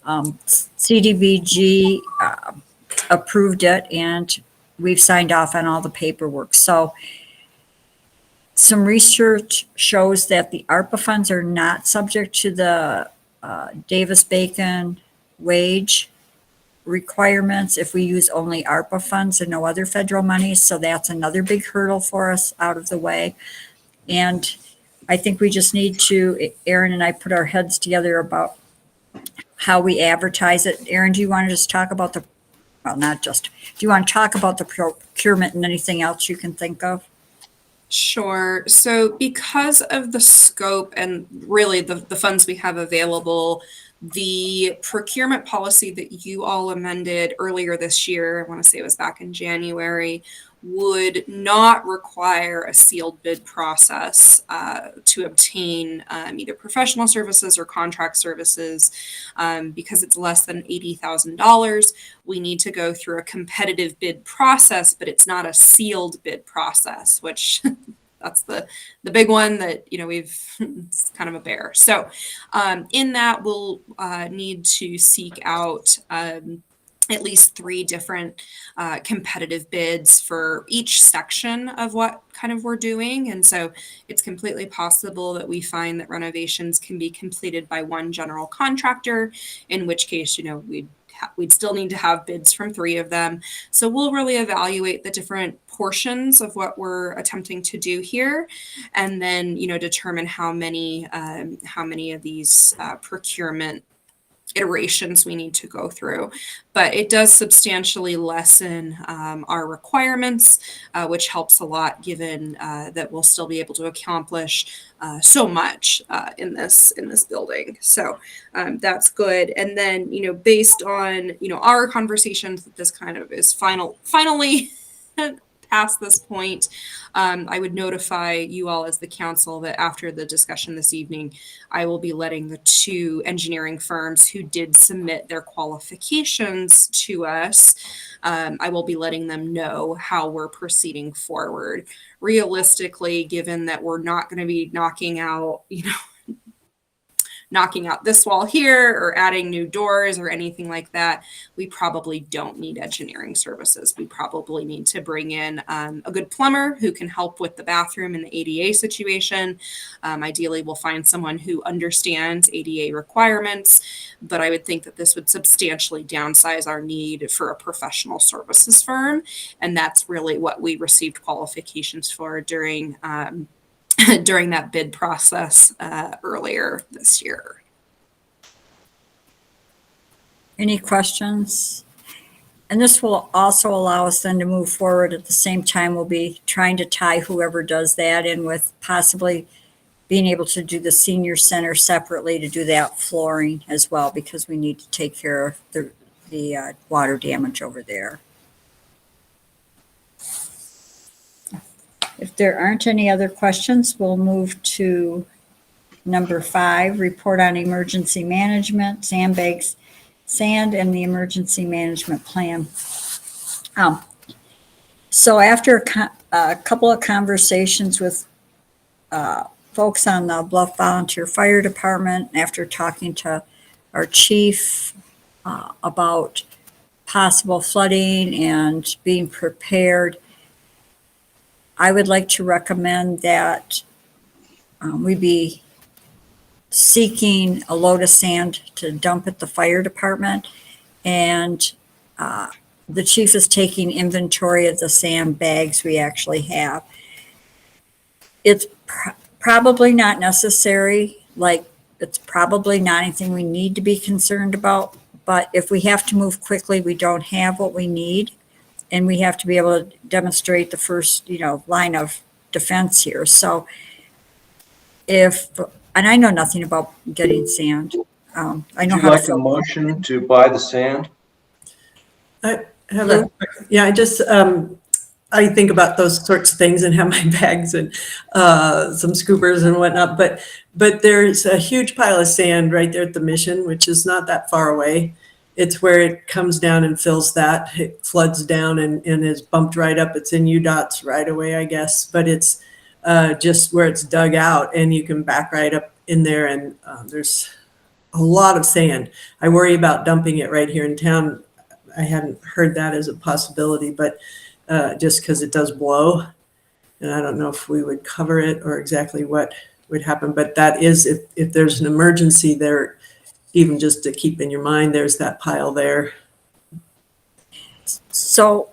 Speaker 1: CDBG approved it, and we've signed off on all the paperwork. So some research shows that the ARPA funds are not subject to the Davis-Bacon wage requirements if we use only ARPA funds and no other federal money. So that's another big hurdle for us out of the way. And I think we just need to, Erin and I, put our heads together about how we advertise it. Erin, do you want to just talk about do you want to talk about the procurement and anything else you can think of?
Speaker 5: Sure. So because of the scope and really the funds we have available, The procurement policy that you all amended earlier this year, I want to say it was back in January, would not require a sealed bid process to obtain either professional services or contract services. Because it's less than $80,000, we need to go through a competitive bid process, but it's not a sealed bid process, which that's the big one that, it's kind of a bear. So in that, we'll need to seek out at least 3 different competitive bids for each section of what kind of we're doing. And so it's completely possible that we find that renovations can be completed by one general contractor, in which case, we'd still need to have bids from 3 of them. So we'll really evaluate the different portions of what we're attempting to do here, and then, determine how many of these procurement iterations we need to go through. But it does substantially lessen our requirements, which helps a lot, given that we'll still be able to accomplish so much in this building. So that's good. And then, based on, our conversations, that this kind of is finally past this point, I would notify you all as the council that after the discussion this evening, I will be letting the 2 engineering firms who did submit their qualifications to us, I will be letting them know how we're proceeding forward. Realistically, given that we're not going to be knocking out this wall here or adding new doors or anything like that, we probably don't need engineering services. We probably need to bring in a good plumber who can help with the bathroom and the ADA situation. Ideally, we'll find someone who understands ADA requirements, but I would think that this would substantially downsize our need for a professional services firm. And that's really what we received qualifications for during that bid process earlier this year.
Speaker 1: Any questions? And this will also allow us then to move forward. At the same time, we'll be trying to tie whoever does that in with possibly being able to do the senior center separately, to do that flooring as well, because we need to take care of the water damage over there. If there aren't any other questions, we'll move to number 5, report on emergency management, sandbags, sand, and the emergency management plan. So after a couple of conversations with folks on the Bluff Volunteer Fire Department, after talking to our chief about possible flooding and being prepared, I would like to recommend that we be seeking a load of sand to dump at the fire department. And the chief is taking inventory of the sand bags we actually have. It's probably not necessary, it's probably not anything we need to be concerned about. But if we have to move quickly, we don't have what we need. And we have to be able to demonstrate the first, line of defense here. So and I know nothing about getting sand. I know
Speaker 2: Would you
Speaker 1: how
Speaker 2: like
Speaker 1: to
Speaker 2: a motion to buy the sand?
Speaker 3: I have I think about those sorts of things and have my bags and some scoopers and whatnot. But there's a huge pile of sand right there at the Mission, which is not that far away. It's where it comes down and fills that. It floods down and is bumped right up. It's in UDOT's right away, I guess. But it's just where it's dug out, and you can back right up in there. And there's a lot of sand. I worry about dumping it right here in town. I hadn't heard that as a possibility, but just because it does blow. And I don't know if we would cover it or exactly what would happen. But that is, if there's an emergency there, even just to keep in your mind, there's that pile there.
Speaker 1: So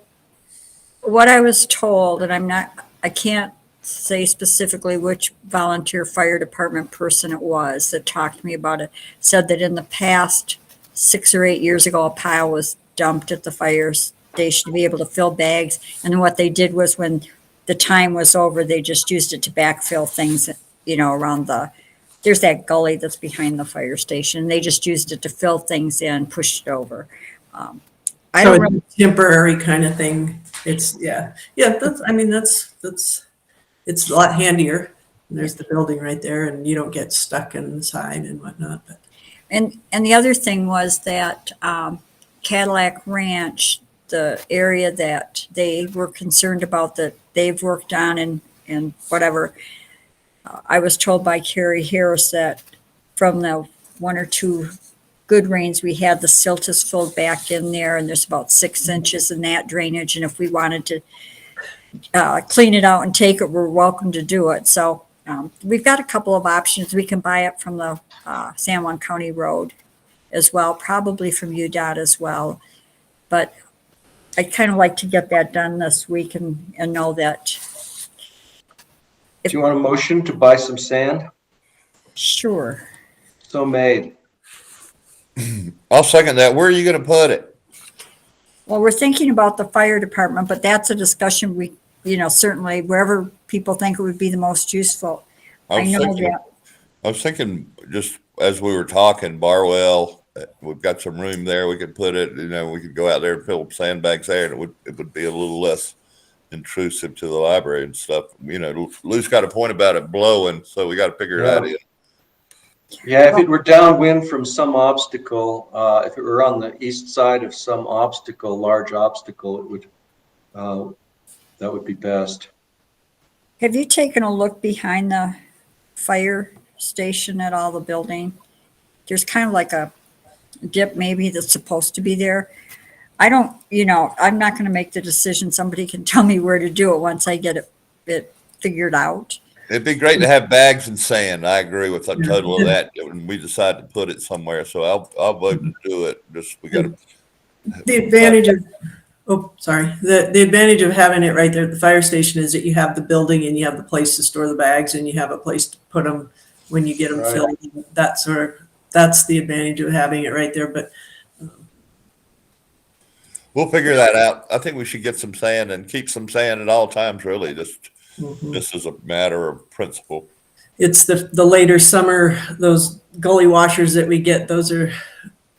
Speaker 1: what I was told, and I can't say specifically which volunteer fire department person it was that talked to me about it, said that in the past 6 or 8 years ago, a pile was dumped at the fire station to be able to fill bags. And what they did was, when the time was over, they just used it to backfill things, around the there's that gully that's behind the fire station. They just used it to fill things in, pushed it over. I
Speaker 3: So
Speaker 1: don't
Speaker 3: it's
Speaker 1: really,
Speaker 3: a temporary kind of thing. It's, yeah, it's a lot handier. There's the building right there and you don't get stuck in the side and whatnot, but.
Speaker 1: and the other thing was that Cadillac Ranch, the area that they were concerned about that they've worked on and whatever, I was told by Carrie Harris that from the one or two good rains we had, the silt is filled back in there, and there's about 6 inches in that drainage. And if we wanted to clean it out and take it, we're welcome to do it. So we've got a couple of options. We can buy it from the San Juan County Road as well, probably from UDOT as well. But I'd kind of like to get that done this week and know that.
Speaker 2: Do you want a motion to buy some sand?
Speaker 1: Sure.
Speaker 2: So made.
Speaker 4: I'll second that. Where are you going to put it?
Speaker 1: Well, we're thinking about the fire department, but that's a discussion we, certainly wherever people think it would be the most useful. I know that.
Speaker 4: I was thinking just as we were talking, Barwell, we've got some room there. We could put it, we could go out there and fill sandbags there, and it would be a little less intrusive to the library and stuff. Lou's got a point about it blowing, so we got to figure that in.
Speaker 2: Yeah, if it were downwind from some obstacle, if it were on the east side of some obstacle, large obstacle, it would, that would be best.
Speaker 1: Have you taken a look behind the fire station at all, the building? There's kind of like a dip maybe that's supposed to be there. I don't, I'm not going to make the decision. Somebody can tell me where to do it once I get it figured out.
Speaker 4: It'd be great to have bags and sand. I agree with the total of that. And we decide to put it somewhere. So I'll vote to do it. We got to.
Speaker 3: The advantage of, the advantage of having it right there at the fire station is that you have the building and you have the place to store the bags and you have a place to put them when you get them
Speaker 2: Right.
Speaker 3: filled. That's the advantage of having it right there. But
Speaker 4: We'll figure that out. I think we should get some sand and keep some sand at all times, really. This is a matter of principle.
Speaker 3: it's the later summer, those gully washers that we get, those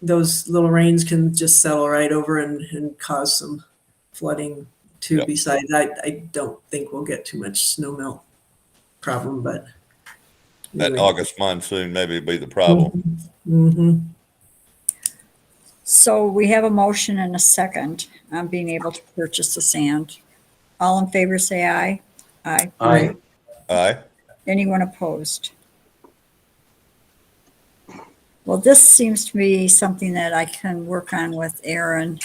Speaker 3: little rains can just settle right over and cause some flooding too.
Speaker 4: Yep.
Speaker 3: Besides, I don't think we'll get too much snow melt problem, but
Speaker 4: That
Speaker 3: anyway.
Speaker 4: August monsoon maybe be the problem.
Speaker 3: Mm-hmm.
Speaker 1: So we have a motion and a second on being able to purchase the sand. All in favor, say aye. Aye.
Speaker 2: Aye.
Speaker 4: Aye.
Speaker 1: Anyone opposed? Well, this seems to be something that I can work on with Erin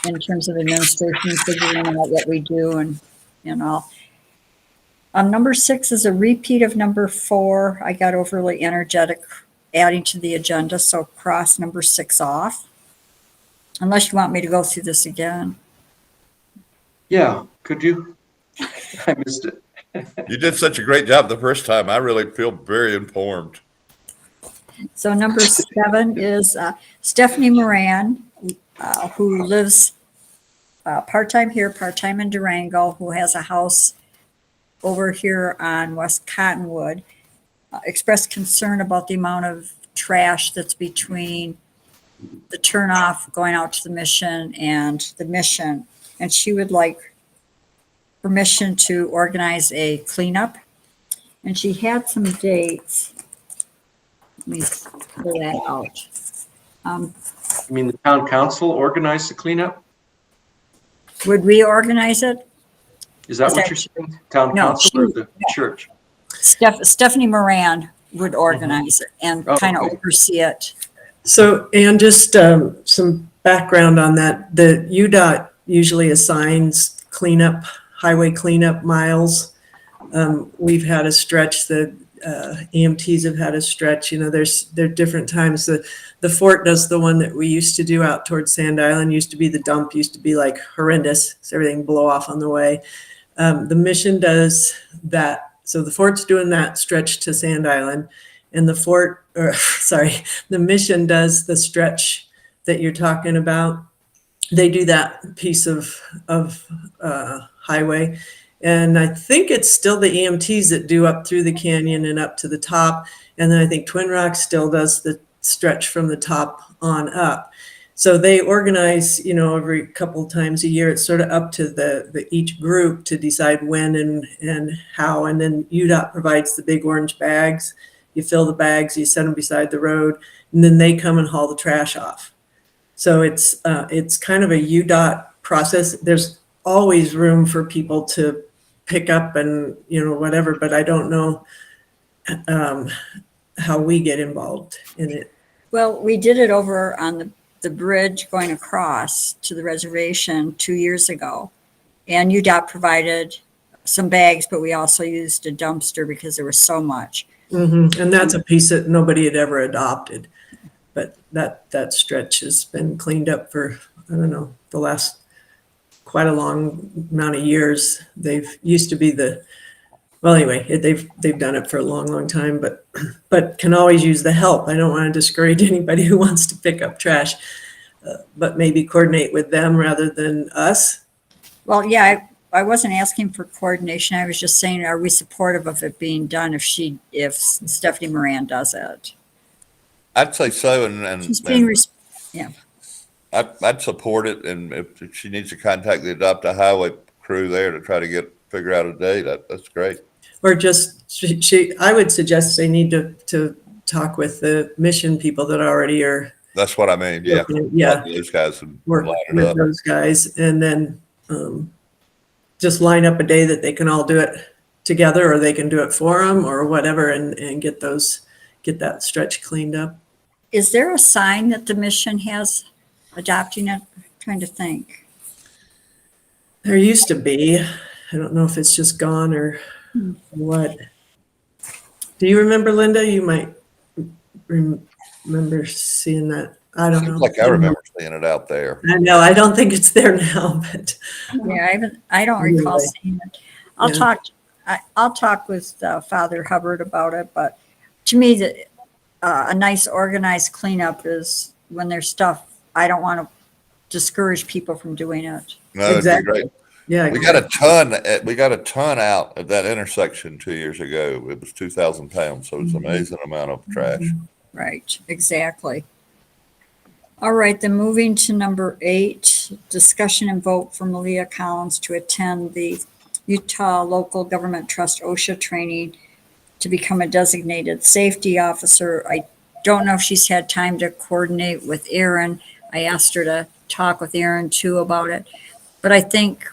Speaker 1: in terms of administration, figuring out what we do and all. Number 6 is a repeat of number 4. I got overly energetic adding to the agenda, so cross number 6 off. Unless you want me to go through this again.
Speaker 2: Yeah, could you? I missed it.
Speaker 4: You did such a great job the first time. I really feel very informed.
Speaker 1: So number 7 is Stephanie Moran, who lives part-time here, part-time in Durango, who has a house over here on West Cottonwood, expressed concern about the amount of trash that's between the turnoff going out to the mission and the mission. And she would like permission to organize a cleanup. And she had some dates. Let me pull that out.
Speaker 2: You mean the town council organized the cleanup?
Speaker 1: Would we organize it?
Speaker 2: Is that
Speaker 1: Is
Speaker 2: what
Speaker 1: that-
Speaker 2: you're saying? Town
Speaker 1: No,
Speaker 2: council or the church?
Speaker 1: Stephanie Moran would organize it and
Speaker 2: Oh,
Speaker 1: kind of
Speaker 2: okay.
Speaker 1: oversee it.
Speaker 3: So, and just some background on that, the UDOT usually assigns highway cleanup miles. We've had a stretch, the EMTs have had a stretch, there are different times. The fort does the one that we used to do out towards Sand Island, used to be the dump, used to be like horrendous, so everything blow off on the way. The mission does that. So the fort's doing that stretch to Sand Island, and the mission does the stretch that you're talking about. They do that piece of highway, And I think it's still the EMTs that do up through the canyon and up to the top. And then I think Twin Rocks still does the stretch from the top on up. So they organize, every couple times a year. It's sort of up to the each group to decide when and how. And then UDOT provides the big orange bags. You fill the bags, you set them beside the road, and then they come and haul the trash off. So it's kind of a UDOT process. There's always room for people to pick up and whatever, but I don't know how we get involved in it.
Speaker 1: Well, we did it over on the bridge going across to the reservation 2 years ago. And UDOT provided some bags, but we also used a dumpster because there was so much.
Speaker 3: Mm-hmm. And that's a piece that nobody had ever adopted. But that stretch has been cleaned up for, I don't know, the last quite a long amount of years. They've used to be well, anyway, they've done it for a long, long time, but can always use the help. I don't want to discourage anybody who wants to pick up trash, but maybe coordinate with them rather than us.
Speaker 1: Well, yeah, I wasn't asking for coordination. I was just saying, are we supportive of it being done if Stephanie Moran does it?
Speaker 4: I'd say so, and
Speaker 1: She's being,
Speaker 4: I'd support it, and if she needs to contact the Adopt a Highway crew there to try to figure out a date, that's great.
Speaker 3: Or just, I would suggest they need to talk with the mission people that already are.
Speaker 4: That's what I mean, yeah.
Speaker 3: Yeah.
Speaker 4: Those guys would
Speaker 3: Work
Speaker 4: line it
Speaker 3: with
Speaker 4: up.
Speaker 3: those guys, and then just line up a day that they can all do it together, or they can do it for them or whatever, and get that stretch cleaned up.
Speaker 1: is there a sign that the mission has adopting it? I'm trying to think.
Speaker 3: There used to be. I don't know if it's just gone or what. Do you remember, Linda? You might remember seeing that. I don't know.
Speaker 4: Seems like I remember seeing it out there.
Speaker 3: I know. I don't think it's there now, but
Speaker 1: Yeah, I don't recall
Speaker 3: Anyway.
Speaker 1: seeing it. I'll talk with Father Hubbard about it, but to me, a nice organized cleanup is when there's stuff. I don't want to discourage people from doing it.
Speaker 4: No, it'd be
Speaker 3: Exactly.
Speaker 4: great.
Speaker 3: yeah.
Speaker 4: We got a ton out at that intersection 2 years ago. It was 2,000 pounds, so it's an amazing amount of trash.
Speaker 1: Right, exactly. All right, then moving to number 8, discussion and vote for Malia Collins to attend the Utah Local Government Trust OSHA training to become a designated safety officer. I don't know if she's had time to coordinate with Erin. I asked her to talk with Erin too about it. But I think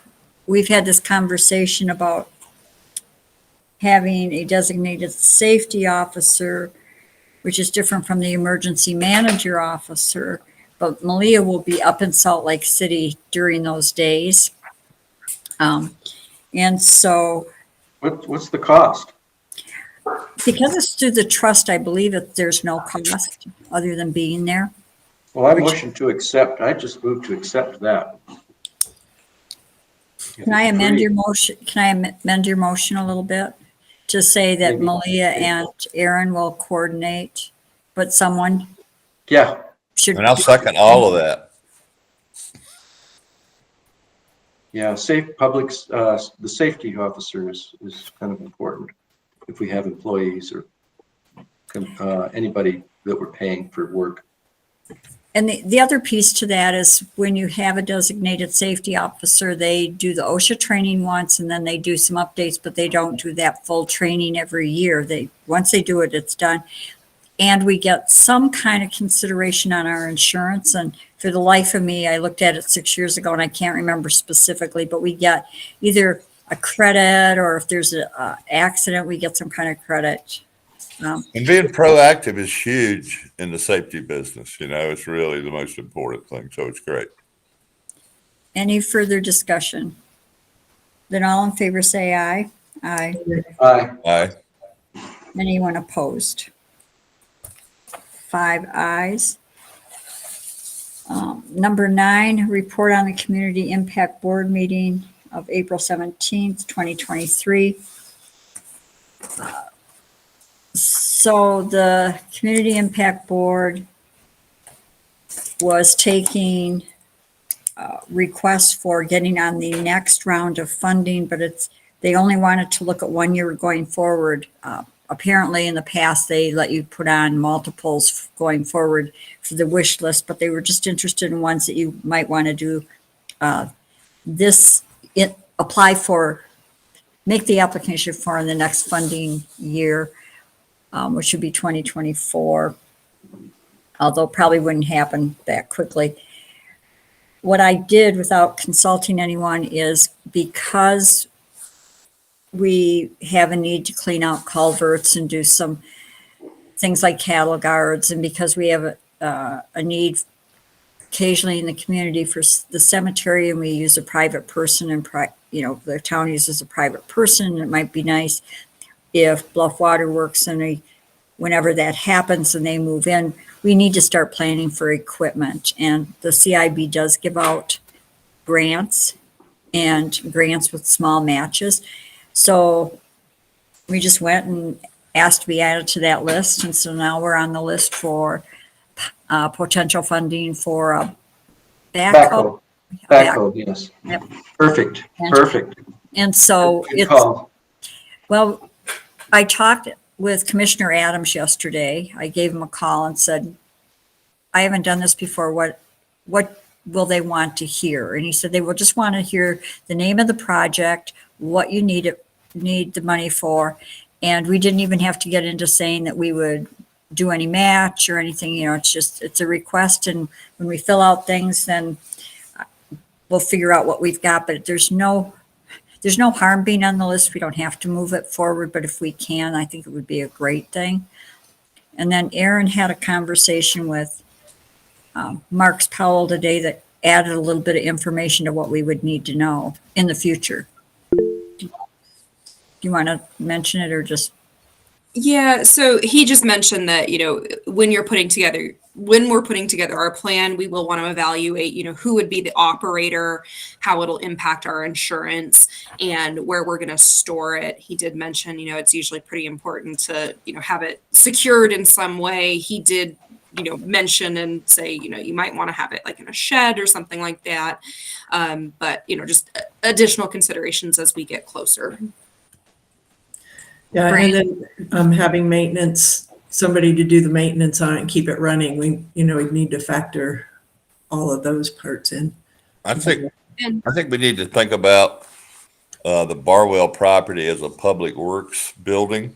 Speaker 1: we've had this conversation about having a designated safety officer, which is different from the emergency manager officer. But Malia will be up in Salt Lake City during those days. And so
Speaker 2: What's the cost?
Speaker 1: because it's through the trust, I believe that there's no cost other than being there.
Speaker 2: Well, I motion to accept. I just moved to accept that.
Speaker 1: Can I amend your motion? Can I amend your motion a little bit to say that
Speaker 2: Maybe.
Speaker 1: Malia and Erin will coordinate, but someone
Speaker 2: Yeah,
Speaker 1: should.
Speaker 4: And I'll second all of that.
Speaker 2: yeah, the safety officer is kind of important if we have employees or anybody that we're paying for work.
Speaker 1: And the other piece to that is when you have a designated safety officer, they do the OSHA training once and then they do some updates, but they don't do that full training every year. Once they do it, it's done. And we get some kind of consideration on our insurance. And for the life of me, I looked at it 6 years ago and I can't remember specifically, but we get either a credit or if there's an accident, we get some kind of credit.
Speaker 4: And being proactive is huge in the safety business. It's really the most important thing. So it's great.
Speaker 1: Any further discussion? Then all in favor say aye. Aye.
Speaker 2: Aye.
Speaker 4: Aye.
Speaker 1: Anyone opposed? 5 ayes. Number 9, report on the Community Impact Board meeting of April 17th, 2023. So the Community Impact Board was taking requests for getting on the next round of funding, but it's they only wanted to look at 1 year going forward. Apparently in the past, they let you put on multiples going forward for the wish list, but they were just interested in ones that you might want to do apply for, make the application for in the next funding year, which would be 2024, although probably wouldn't happen that quickly. What I did without consulting anyone is, because we have a need to clean out culverts and do some things like cattle guards, and because we have a need occasionally in the community for the cemetery, and we use a private person, and the town uses a private person, it might be nice if Bluff Waterworks, and whenever that happens and they move in, we need to start planning for equipment. And the CIB does give out grants, and grants with small matches. So we just went and asked to be added to that list. And so now we're on the list for potential funding for a backhoe.
Speaker 2: Backhoe, yes.
Speaker 1: Yep.
Speaker 2: Perfect.
Speaker 1: And so
Speaker 2: Good call.
Speaker 1: well, I talked with Commissioner Adams yesterday. I gave him a call and said, I haven't done this before. What will they want to hear? And he said they will just want to hear the name of the project, what you need the money for. And we didn't even have to get into saying that we would do any match or anything. It's a request. And when we fill out things, then we'll figure out what we've got. But there's no harm being on the list. We don't have to move it forward, but if we can, I think it would be a great thing. And then Erin had a conversation with Marks Powell today that added a little bit of information to what we would need to know in the future. Do you want to mention it or just?
Speaker 5: Yeah, so he just mentioned that, when we're putting together our plan, we will want to evaluate, who would be the operator, how it'll impact our insurance, and where we're going to store it. He did mention, it's usually pretty important to, have it secured in some way. He did, mention and say, you might want to have it like in a shed or something like that. But, just additional considerations as we get closer.
Speaker 3: Yeah,
Speaker 1: Brant?
Speaker 3: and then having maintenance, somebody to do the maintenance on it and keep it running. We need to factor all of those parts in.
Speaker 4: I think we need to think about the Barwell property as a public works building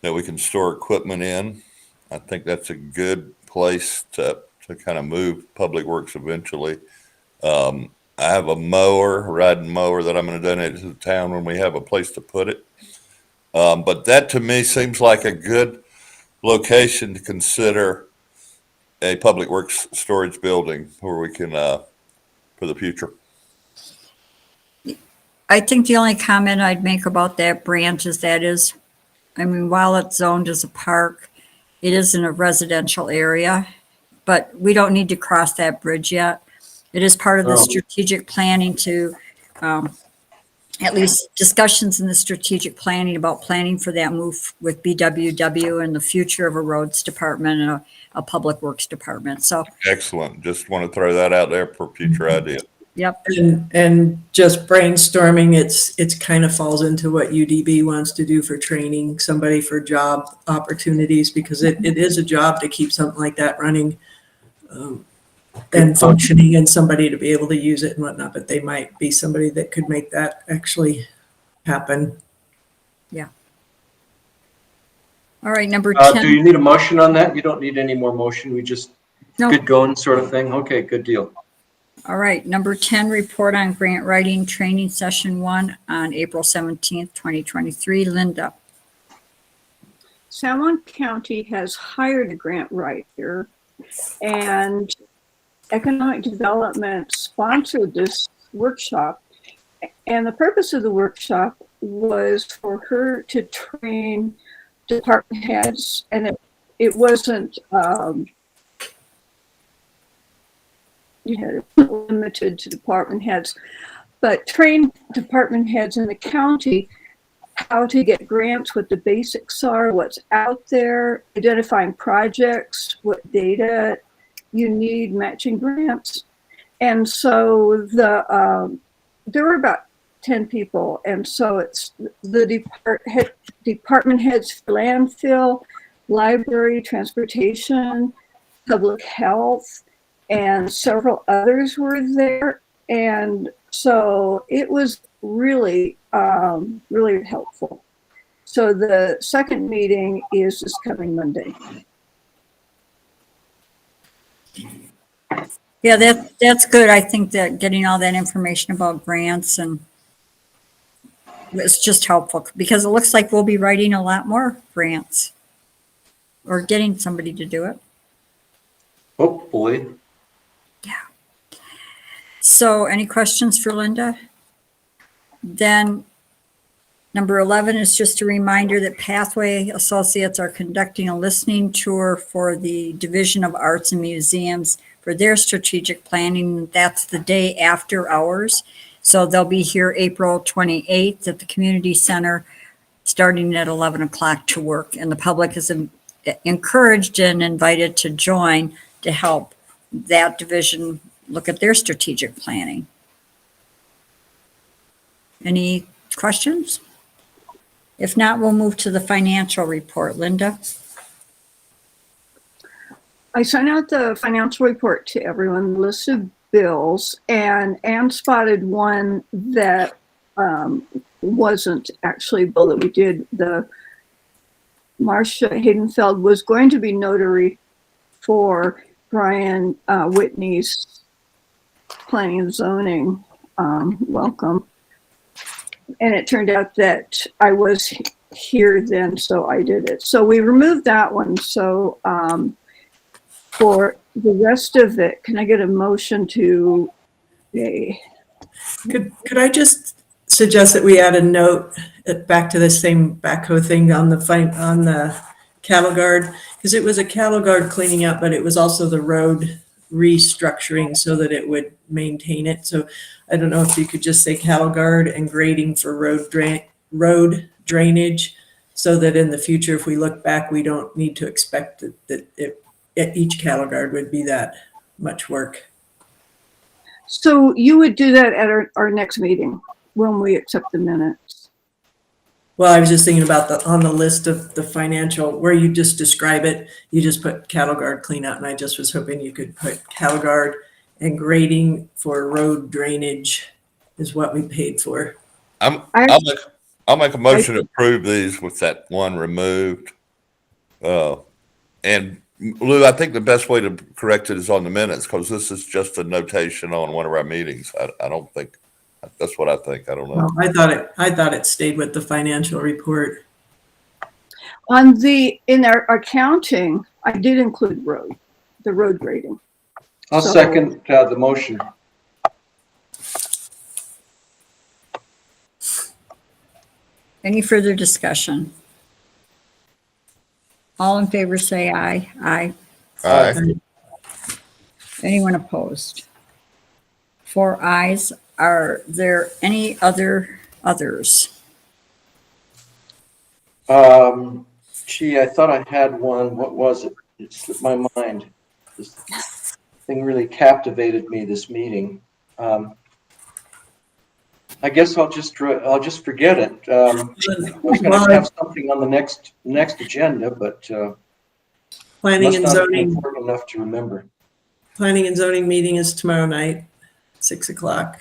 Speaker 4: that we can store equipment in. I think that's a good place to kind of move public works eventually. I have a riding mower that I'm going to donate to the town when we have a place to put it. But that to me seems like a good location to consider a public works storage building where we can, for the future.
Speaker 1: I think the only comment I'd make about that branch is while it's zoned as a park, it is in a residential area, but we don't need to cross that bridge yet. It is part of the strategic planning to, at least discussions in the strategic planning about planning for that move with BWW and the future of a roads department and a public works department. So
Speaker 4: Excellent. Just want to throw that out there for future ideas.
Speaker 1: yep.
Speaker 3: And just brainstorming, it's kind of falls into what UDB wants to do for training somebody for job opportunities, because it is a job to keep something like that running and functioning, and somebody to be able to use it and whatnot, but they might be somebody that could make that actually happen.
Speaker 1: Yeah. All right, number 10.
Speaker 2: Do you need a motion on that? You don't need any more motion. We just
Speaker 1: No.
Speaker 2: good going sort of thing. Okay, good deal.
Speaker 1: All right, number 10, report on grant writing training session 1 on April 17th, 2023. Linda.
Speaker 6: San Juan County has hired a grant writer, and Economic Development sponsored this workshop. And the purpose of the workshop was for her to train department heads, and it wasn't limited to department heads, but train department heads in the county how to get grants, what the basics are, what's out there, identifying projects, what data you need, matching grants. And so there were about 10 people. And so it's the department heads for landfill, library, transportation, public health, and several others were there. And so it was really, really helpful. So the second meeting is this coming Monday.
Speaker 1: Yeah, that's good. I think that getting all that information about grants and it's just helpful because it looks like we'll be writing a lot more grants or getting somebody to do it.
Speaker 2: Hopefully.
Speaker 1: So any questions for Linda? Then number 11 is just a reminder that Pathway Associates are conducting a listening tour for the Division of Arts and Museums for their strategic planning. That's the day after ours. So they'll be here April 28th at the community center, starting at 11 o'clock to work. And the public is encouraged and invited to join to help that division look at their strategic planning. Any questions? If not, we'll move to the financial report. Linda?
Speaker 6: I sent out the financial report to everyone, the list of bills, and Anne spotted one that wasn't actually a bill that we did. The Marcia Haydenfeld was going to be notary for Brian Whitney's planning and zoning welcome. And it turned out that I was here then, so I did it. So we removed that one. So for the rest of it, can I get a motion to yay?
Speaker 3: Could I just suggest that we add a note back to the same backhoe thing on the cattle guard? Because it was a cattle guard cleaning up, but it was also the road restructuring so that it would maintain it. So I don't know if you could just say cattle guard and grading for road drainage, so that in the future, if we look back, we don't need to expect that each cattle guard would be that much work.
Speaker 6: So you would do that at our next meeting when we accept the minutes.
Speaker 3: Well, I was just thinking about on the list of the financial, where you just describe it, you just put cattle guard cleanout, and I just was hoping you could put cattle guard and grading for road drainage is what we paid for.
Speaker 4: I'll make a motion to approve these with that one removed. And Lou, I think the best way to correct it is on the minutes, because this is just a notation on one of our meetings. I don't think, that's what I think. I don't know.
Speaker 3: Well, I thought it stayed with the financial report.
Speaker 6: In our accounting, I did include the road grading.
Speaker 2: I'll second the motion.
Speaker 1: Any further discussion? All in favor say aye. Aye.
Speaker 4: Aye.
Speaker 1: Anyone opposed? 4 ayes. Are there any others?
Speaker 2: Gee, I thought I had one. What was it? It slipped my mind. This thing really captivated me, this meeting. I guess I'll just forget it. I was going to have something on the next agenda, but
Speaker 3: Planning and zoning.
Speaker 2: Important enough to remember.
Speaker 3: Planning and zoning meeting is tomorrow night, 6 o'clock.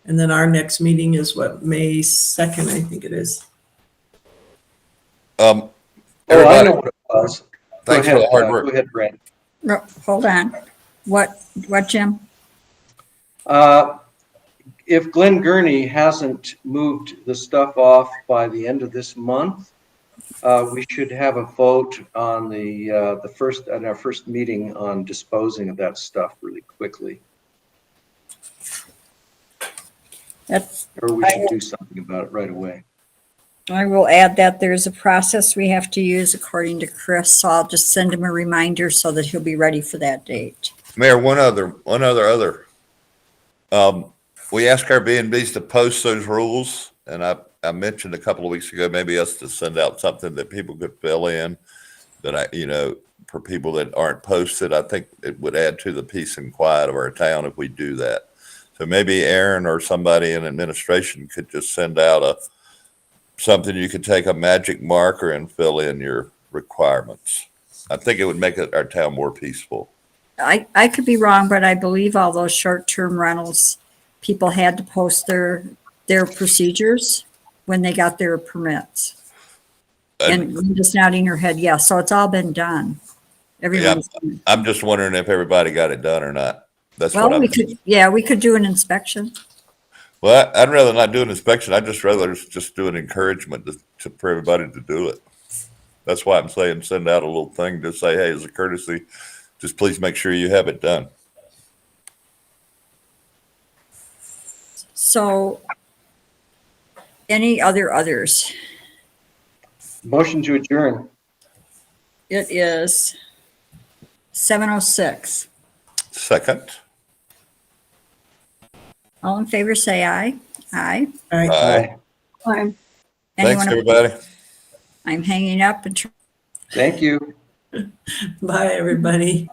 Speaker 3: And then our next meeting is what, May 2nd, I think it is.
Speaker 2: I know what it was.
Speaker 4: Thanks for the hard work.
Speaker 2: Go ahead, Brant.
Speaker 1: No, hold on. What, Jim?
Speaker 2: If Glenn Gurney hasn't moved the stuff off by the end of this month, we should have a vote on our first meeting on disposing of that stuff really quickly. Or we should do something about it right away.
Speaker 1: I will add that there's a process we have to use according to Chris, so I'll just send him a reminder so that he'll be ready for that date.
Speaker 4: Mayor, one other. We asked our B&Bs to post those rules, and I mentioned a couple of weeks ago, maybe us to send out something that people could fill in that for people that aren't posted. I think it would add to the peace and quiet of our town if we do that. So maybe Erin or somebody in administration could just send out something you could take a magic marker and fill in your requirements. I think it would make our town more peaceful.
Speaker 1: I could be wrong, but I believe all those short-term rentals, people had to post their procedures when they got their permits. And you're just nodding your head, yes. So it's all been done. Everyone's done.
Speaker 4: I'm just wondering if everybody got it done or not. That's what
Speaker 1: Well,
Speaker 4: I'm.
Speaker 1: we could do an inspection.
Speaker 4: Well, I'd rather not do an inspection. I'd just rather just do an encouragement for everybody to do it. That's why I'm saying send out a little thing to say, hey, as a courtesy, just please make sure you have it done.
Speaker 1: So any others?
Speaker 2: Motion to adjourn.
Speaker 1: It is 7:06.
Speaker 4: Second.
Speaker 1: All in favor, say aye. Aye.
Speaker 3: All right.
Speaker 4: Aye.
Speaker 6: Fine.
Speaker 4: Thanks,
Speaker 1: Anyone?
Speaker 4: everybody.
Speaker 1: I'm hanging up and
Speaker 2: Thank you.
Speaker 3: Bye, everybody.